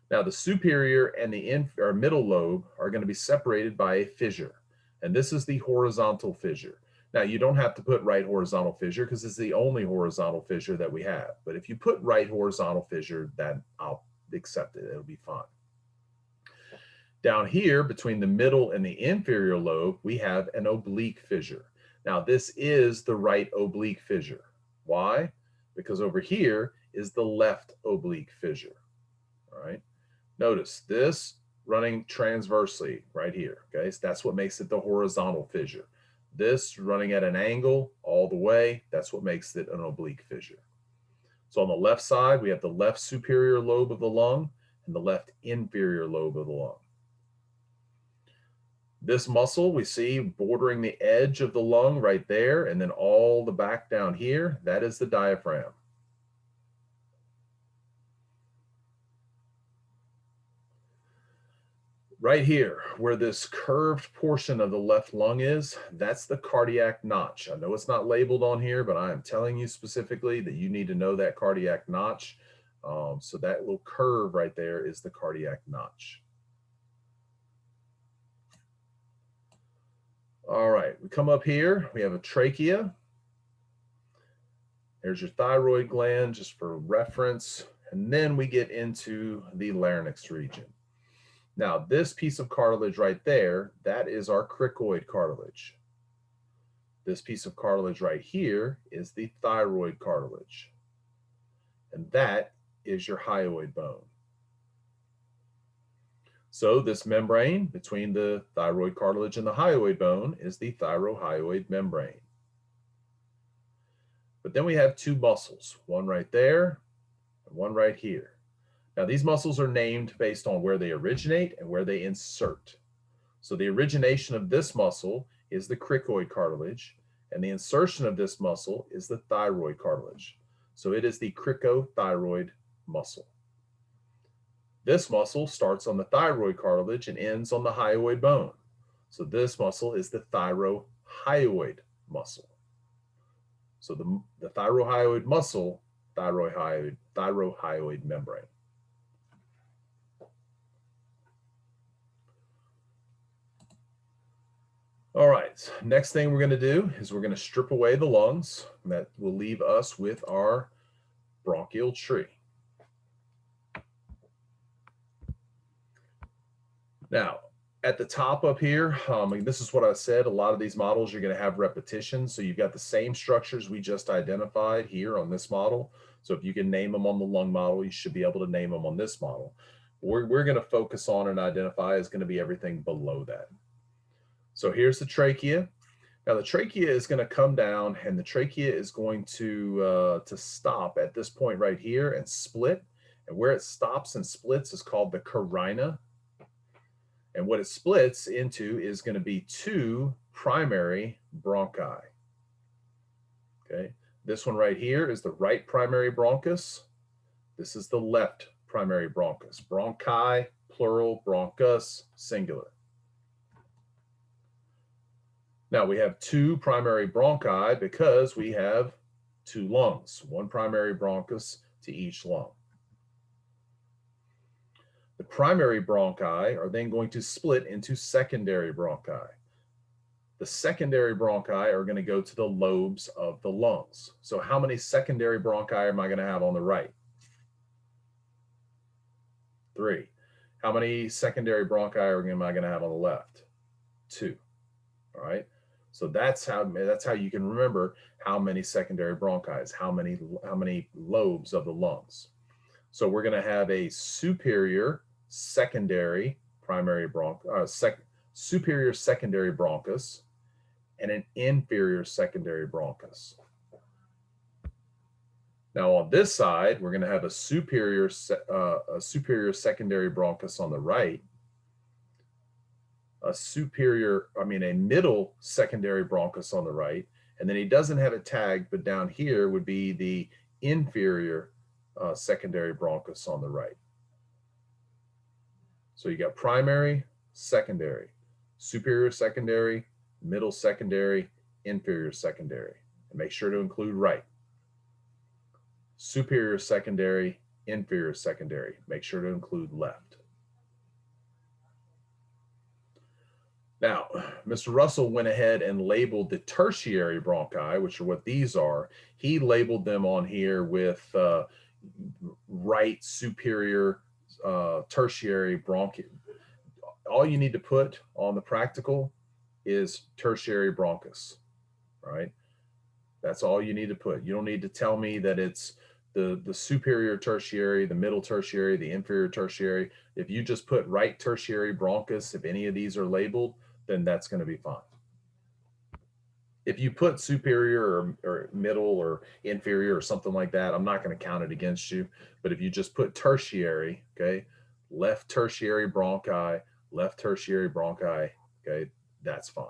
Now the superior and the middle lobe are going to be separated by a fissure, and this is the horizontal fissure. Now you don't have to put right horizontal fissure because it's the only horizontal fissure that we have. But if you put right horizontal fissure, then I'll accept it. It'll be fine. Down here between the middle and the inferior lobe, we have an oblique fissure. Now this is the right oblique fissure. Why? Because over here is the left oblique fissure. All right. Notice this running transversely right here. Okay, so that's what makes it the horizontal fissure. This running at an angle all the way, that's what makes it an oblique fissure. So on the left side, we have the left superior lobe of the lung and the left inferior lobe of the lung. This muscle we see bordering the edge of the lung right there, and then all the back down here, that is the diaphragm. Right here, where this curved portion of the left lung is, that's the cardiac notch. I know it's not labeled on here, but I am telling you specifically that you need to know that cardiac notch. So that little curve right there is the cardiac notch. All right, we come up here, we have a trachea. There's your thyroid gland, just for reference. And then we get into the larynx region. Now, this piece of cartilage right there, that is our cricoid cartilage. This piece of cartilage right here is the thyroid cartilage. And that is your hyoid bone. So this membrane between the thyroid cartilage and the hyoid bone is the thyrohyoid membrane. But then we have 2 muscles, one right there and one right here. Now, these muscles are named based on where they originate and where they insert. So the origination of this muscle is the cricoid cartilage, and the insertion of this muscle is the thyroid cartilage. So it is the cricothyroid muscle. This muscle starts on the thyroid cartilage and ends on the hyoid bone. So this muscle is the thyrohyoid muscle. So the thyrohyoid muscle, thyrohyoid membrane. All right, next thing we're going to do is we're going to strip away the lungs. That will leave us with our bronchial tree. Now, at the top up here, this is what I said, a lot of these models you're going to have repetition. So you've got the same structures we just identified here on this model. So if you can name them on the lung model, you should be able to name them on this model. What we're going to focus on and identify is going to be everything below that. So here's the trachea. Now the trachea is going to come down, and the trachea is going to stop at this point right here and split, And where it stops and splits is called the carina. And what it splits into is going to be two primary bronchi. Okay, this one right here is the right primary bronchus. This is the left primary bronchus. Bronchi, plural, bronchus, singular. Now we have two primary bronchi because we have two lungs, one primary bronchus to each lung. The primary bronchi are then going to split into secondary bronchi. The secondary bronchi are going to go to the lobes of the lungs. So how many secondary bronchi am I going to have on the right? 3. How many secondary bronchi am I going to have on the left? 2. All right. So that's how you can remember how many secondary bronchi, how many lobes of the lungs. So we're going to have a superior secondary primary superior secondary bronchus and an inferior secondary bronchus. Now on this side, we're going to have a superior secondary bronchus on the right, a middle secondary bronchus on the right, and then he doesn't have it tagged, but down here would be the inferior secondary bronchus on the right. So you got primary, secondary, superior secondary, middle secondary, inferior secondary. And make sure to include right. Superior secondary, inferior secondary. Make sure to include left. Now, Mr. Russell went ahead and labeled the tertiary bronchi, which are what these are. He labeled them on here with right superior tertiary bronchi. All you need to put on the practical is tertiary bronchus, right? That's all you need to put. You don't need to tell me that it's the superior tertiary, the middle tertiary, the inferior tertiary. If you just put right tertiary bronchus, if any of these are labeled, then that's going to be fine. If you put superior or middle or inferior or something like that, I'm not going to count it against you. But if you just put tertiary, okay, left tertiary bronchi, okay, that's fine.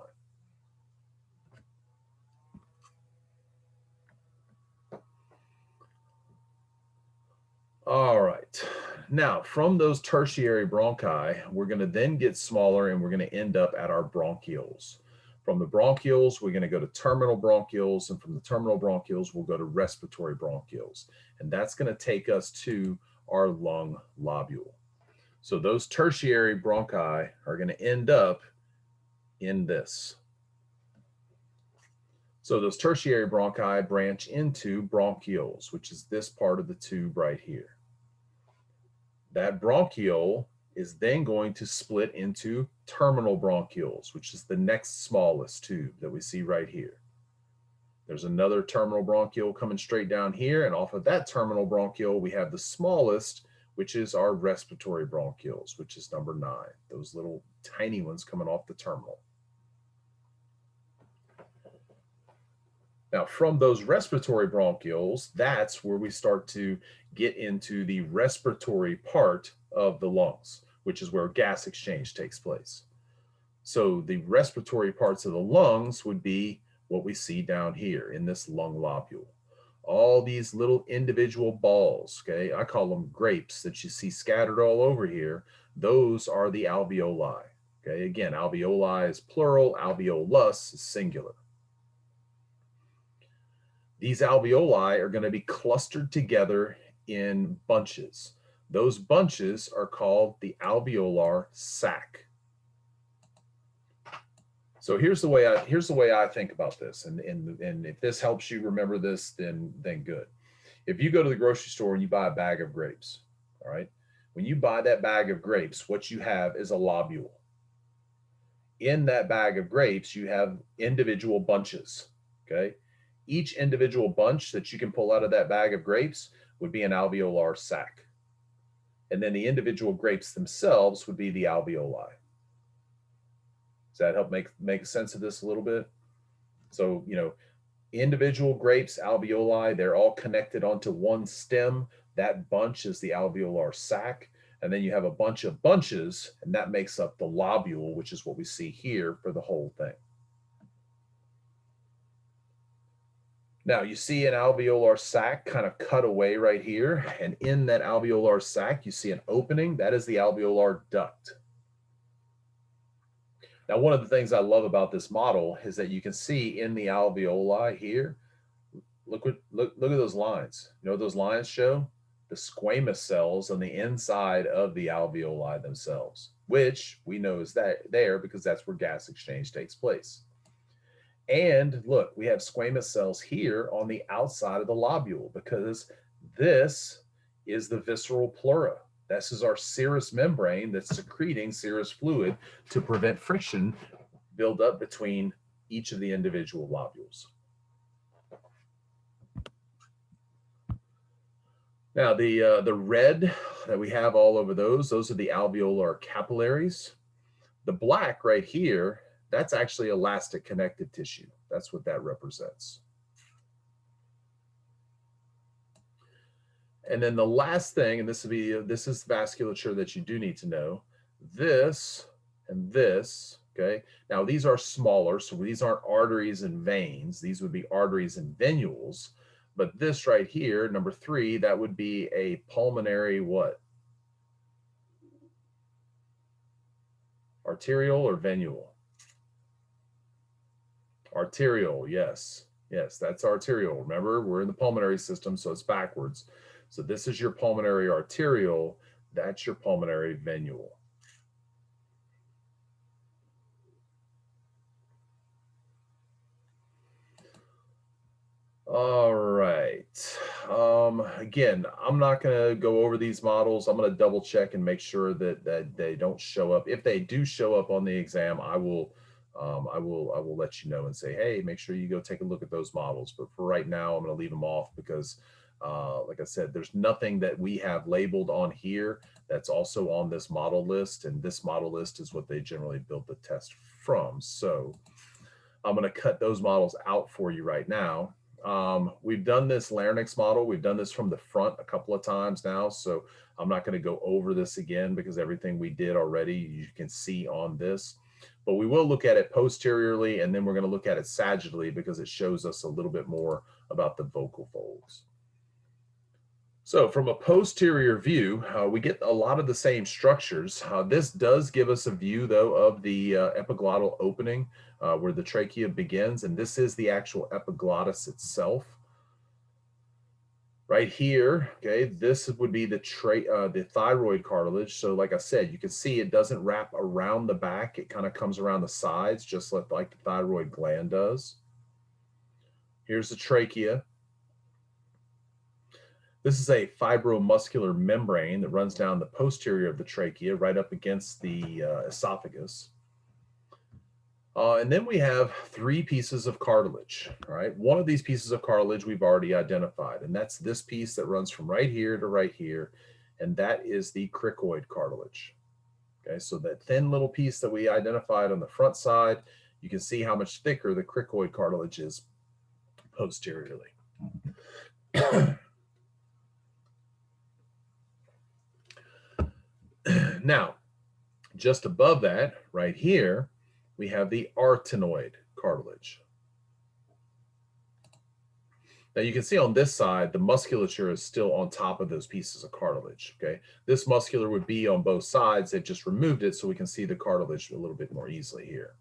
All right. Now, from those tertiary bronchi, we're going to then get smaller and we're going to end up at our bronchioles. From the bronchioles, we're going to go to terminal bronchioles, and from the terminal bronchioles, we'll go to respiratory bronchioles. And that's going to take us to our lung lobule. So those tertiary bronchi are going to end up in this. So those tertiary bronchi branch into bronchioles, which is this part of the tube right here. That bronchiole is then going to split into terminal bronchioles, which is the next smallest tube that we see right here. There's another terminal bronchiole coming straight down here, and off of that terminal bronchiole, we have the smallest, which is our respiratory bronchioles, which is number 9, those little tiny ones coming off the terminal. Now, from those respiratory bronchioles, that's where we start to get into the respiratory part of the lungs, which is where gas exchange takes place. So the respiratory parts of the lungs would be what we see down here in this lung lobule. All these little individual balls, okay, I call them grapes that you see scattered all over here. Those are the alveoli. Okay, again, alveoli is plural, alveolus is singular. These alveoli are going to be clustered together in bunches. Those bunches are called the alveolar sac. So here's the way I think about this, and if this helps you remember this, then good. If you go to the grocery store and you buy a bag of grapes, all right, when you buy that bag of grapes, what you have is a lobule. In that bag of grapes, you have individual bunches, okay? Each individual bunch that you can pull out of that bag of grapes would be an alveolar sac. And then the individual grapes themselves would be the alveoli. Does that help make sense of this a little bit? So, individual grapes, alveoli, they're all connected onto one stem. That bunch is the alveolar sac. And then you have a bunch of bunches, and that makes up the lobule, which is what we see here for the whole thing. Now you see an alveolar sac kind of cut away right here. And in that alveolar sac, you see an opening. That is the alveolar duct. Now, one of the things I love about this model is that you can see in the alveoli here, look at those lines. You know what those lines show? The squamous cells on the inside of the alveoli themselves, which we know is there because that's where gas exchange takes place. And look, we have squamous cells here on the outside of the lobule because this is the visceral pleura. This is our serous membrane that's secreting serous fluid to prevent friction build up between each of the individual lobules. Now, the red that we have all over those are the alveolar capillaries. The black right here, that's actually elastic connective tissue. That's what that represents. And then the last thing, and this is vasculature that you do need to know, this and this, okay? Now these are smaller, so these aren't arteries and veins. These would be arteries and venules. But this right here, number 3, that would be a pulmonary what? Arteriole or venule? Arteriole, yes. Yes, that's arteriole. Remember, we're in the pulmonary system, so it's backwards. So this is your pulmonary arteriole. That's your pulmonary venule. All right. Again, I'm not going to go over these models. I'm going to double check and make sure that they don't show up. If they do show up on the exam, I will let you know and say, hey, make sure you go take a look at those models. But for right now, I'm going to leave them off because, like I said, there's nothing that we have labeled on here that's also on this model list. And this model list is what they generally build the test from. So I'm going to cut those models out for you right now. We've done this larynx model. We've done this from the front a couple of times now. So I'm not going to go over this again because everything we did already, you can see on this. But we will look at it posteriorly, and then we're going to look at it sagittally because it shows us a little bit more about the vocal folds. So from a posterior view, we get a lot of the same structures. This does give us a view, though, of the epiglottal opening where the trachea begins, and this is the actual epiglottis itself. Right here, okay, this would be the thyroid cartilage. So like I said, you can see it doesn't wrap around the back. It kind of comes around the sides, just like the thyroid gland does. Here's the trachea. This is a fibromuscular membrane that runs down the posterior of the trachea, right up against the esophagus. And then we have 3 pieces of cartilage, all right? One of these pieces of cartilage we've already identified, and that's this piece that runs from right here to right here, and that is the cricoid cartilage. Okay, so that thin little piece that we identified on the front side, you can see how much thicker the cricoid cartilage is posteriorly. Now, just above that, right here, we have the arytenoid cartilage. Now you can see on this side, the musculature is still on top of those pieces of cartilage, okay? This muscular would be on both sides. They've just removed it so we can see the cartilage a little bit more easily here.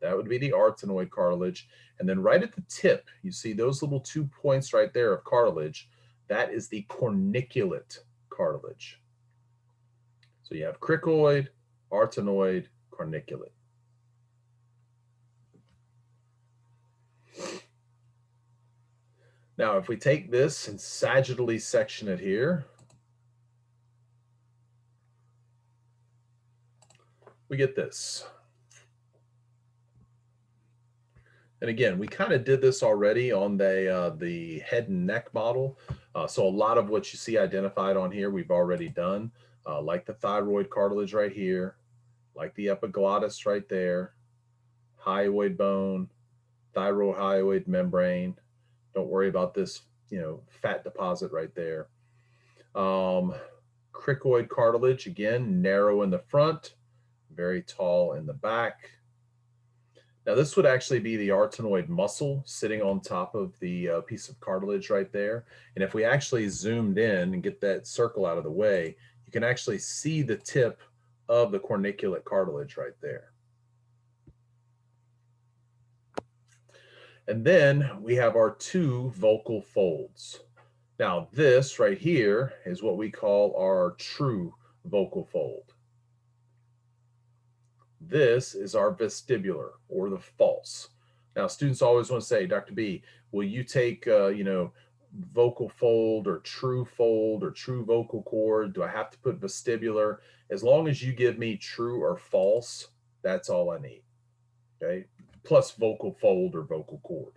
That would be the arytenoid cartilage. And then right at the tip, you see those little 2 points right there of cartilage. That is the corniculate cartilage. So you have cricoid, arytenoid, corniculate. Now, if we take this and sagittally section it here, we get this. And again, we kind of did this already on the head and neck model. So a lot of what you see identified on here, we've already done, like the thyroid cartilage right here, like the epiglottis right there, hyoid bone, thyrohyoid membrane. Don't worry about this, fat deposit right there. Cricoid cartilage, again, narrow in the front, very tall in the back. Now, this would actually be the arytenoid muscle sitting on top of the piece of cartilage right there. And if we actually zoomed in and get that circle out of the way, you can actually see the tip of the corniculate cartilage right there. And then we have our two vocal folds. Now, this right here is what we call our true vocal fold. This is our vestibular, or the false. Now, students always want to say, Dr. B, will you take, vocal fold or true vocal cord? Do I have to put vestibular? As long as you give me true or false, that's all I need. Okay. Plus vocal fold or vocal cord.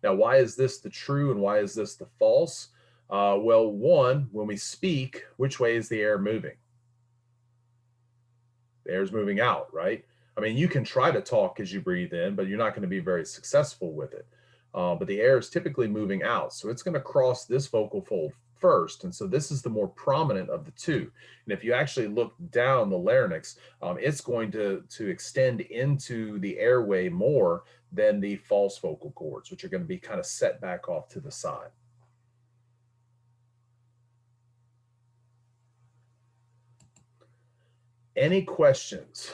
Now, why is this the true and why is this the false? Well, one, when we speak, which way is the air moving? The air's moving out, right? I mean, you can try to talk as you breathe in, but you're not going to be very successful with it. But the air is typically moving out. So it's going to cross this vocal fold first. And so this is the more prominent of the two. And if you actually look down the larynx, it's going to extend into the airway more than the false vocal cords, which are going to be kind of set back off to the side. Any questions?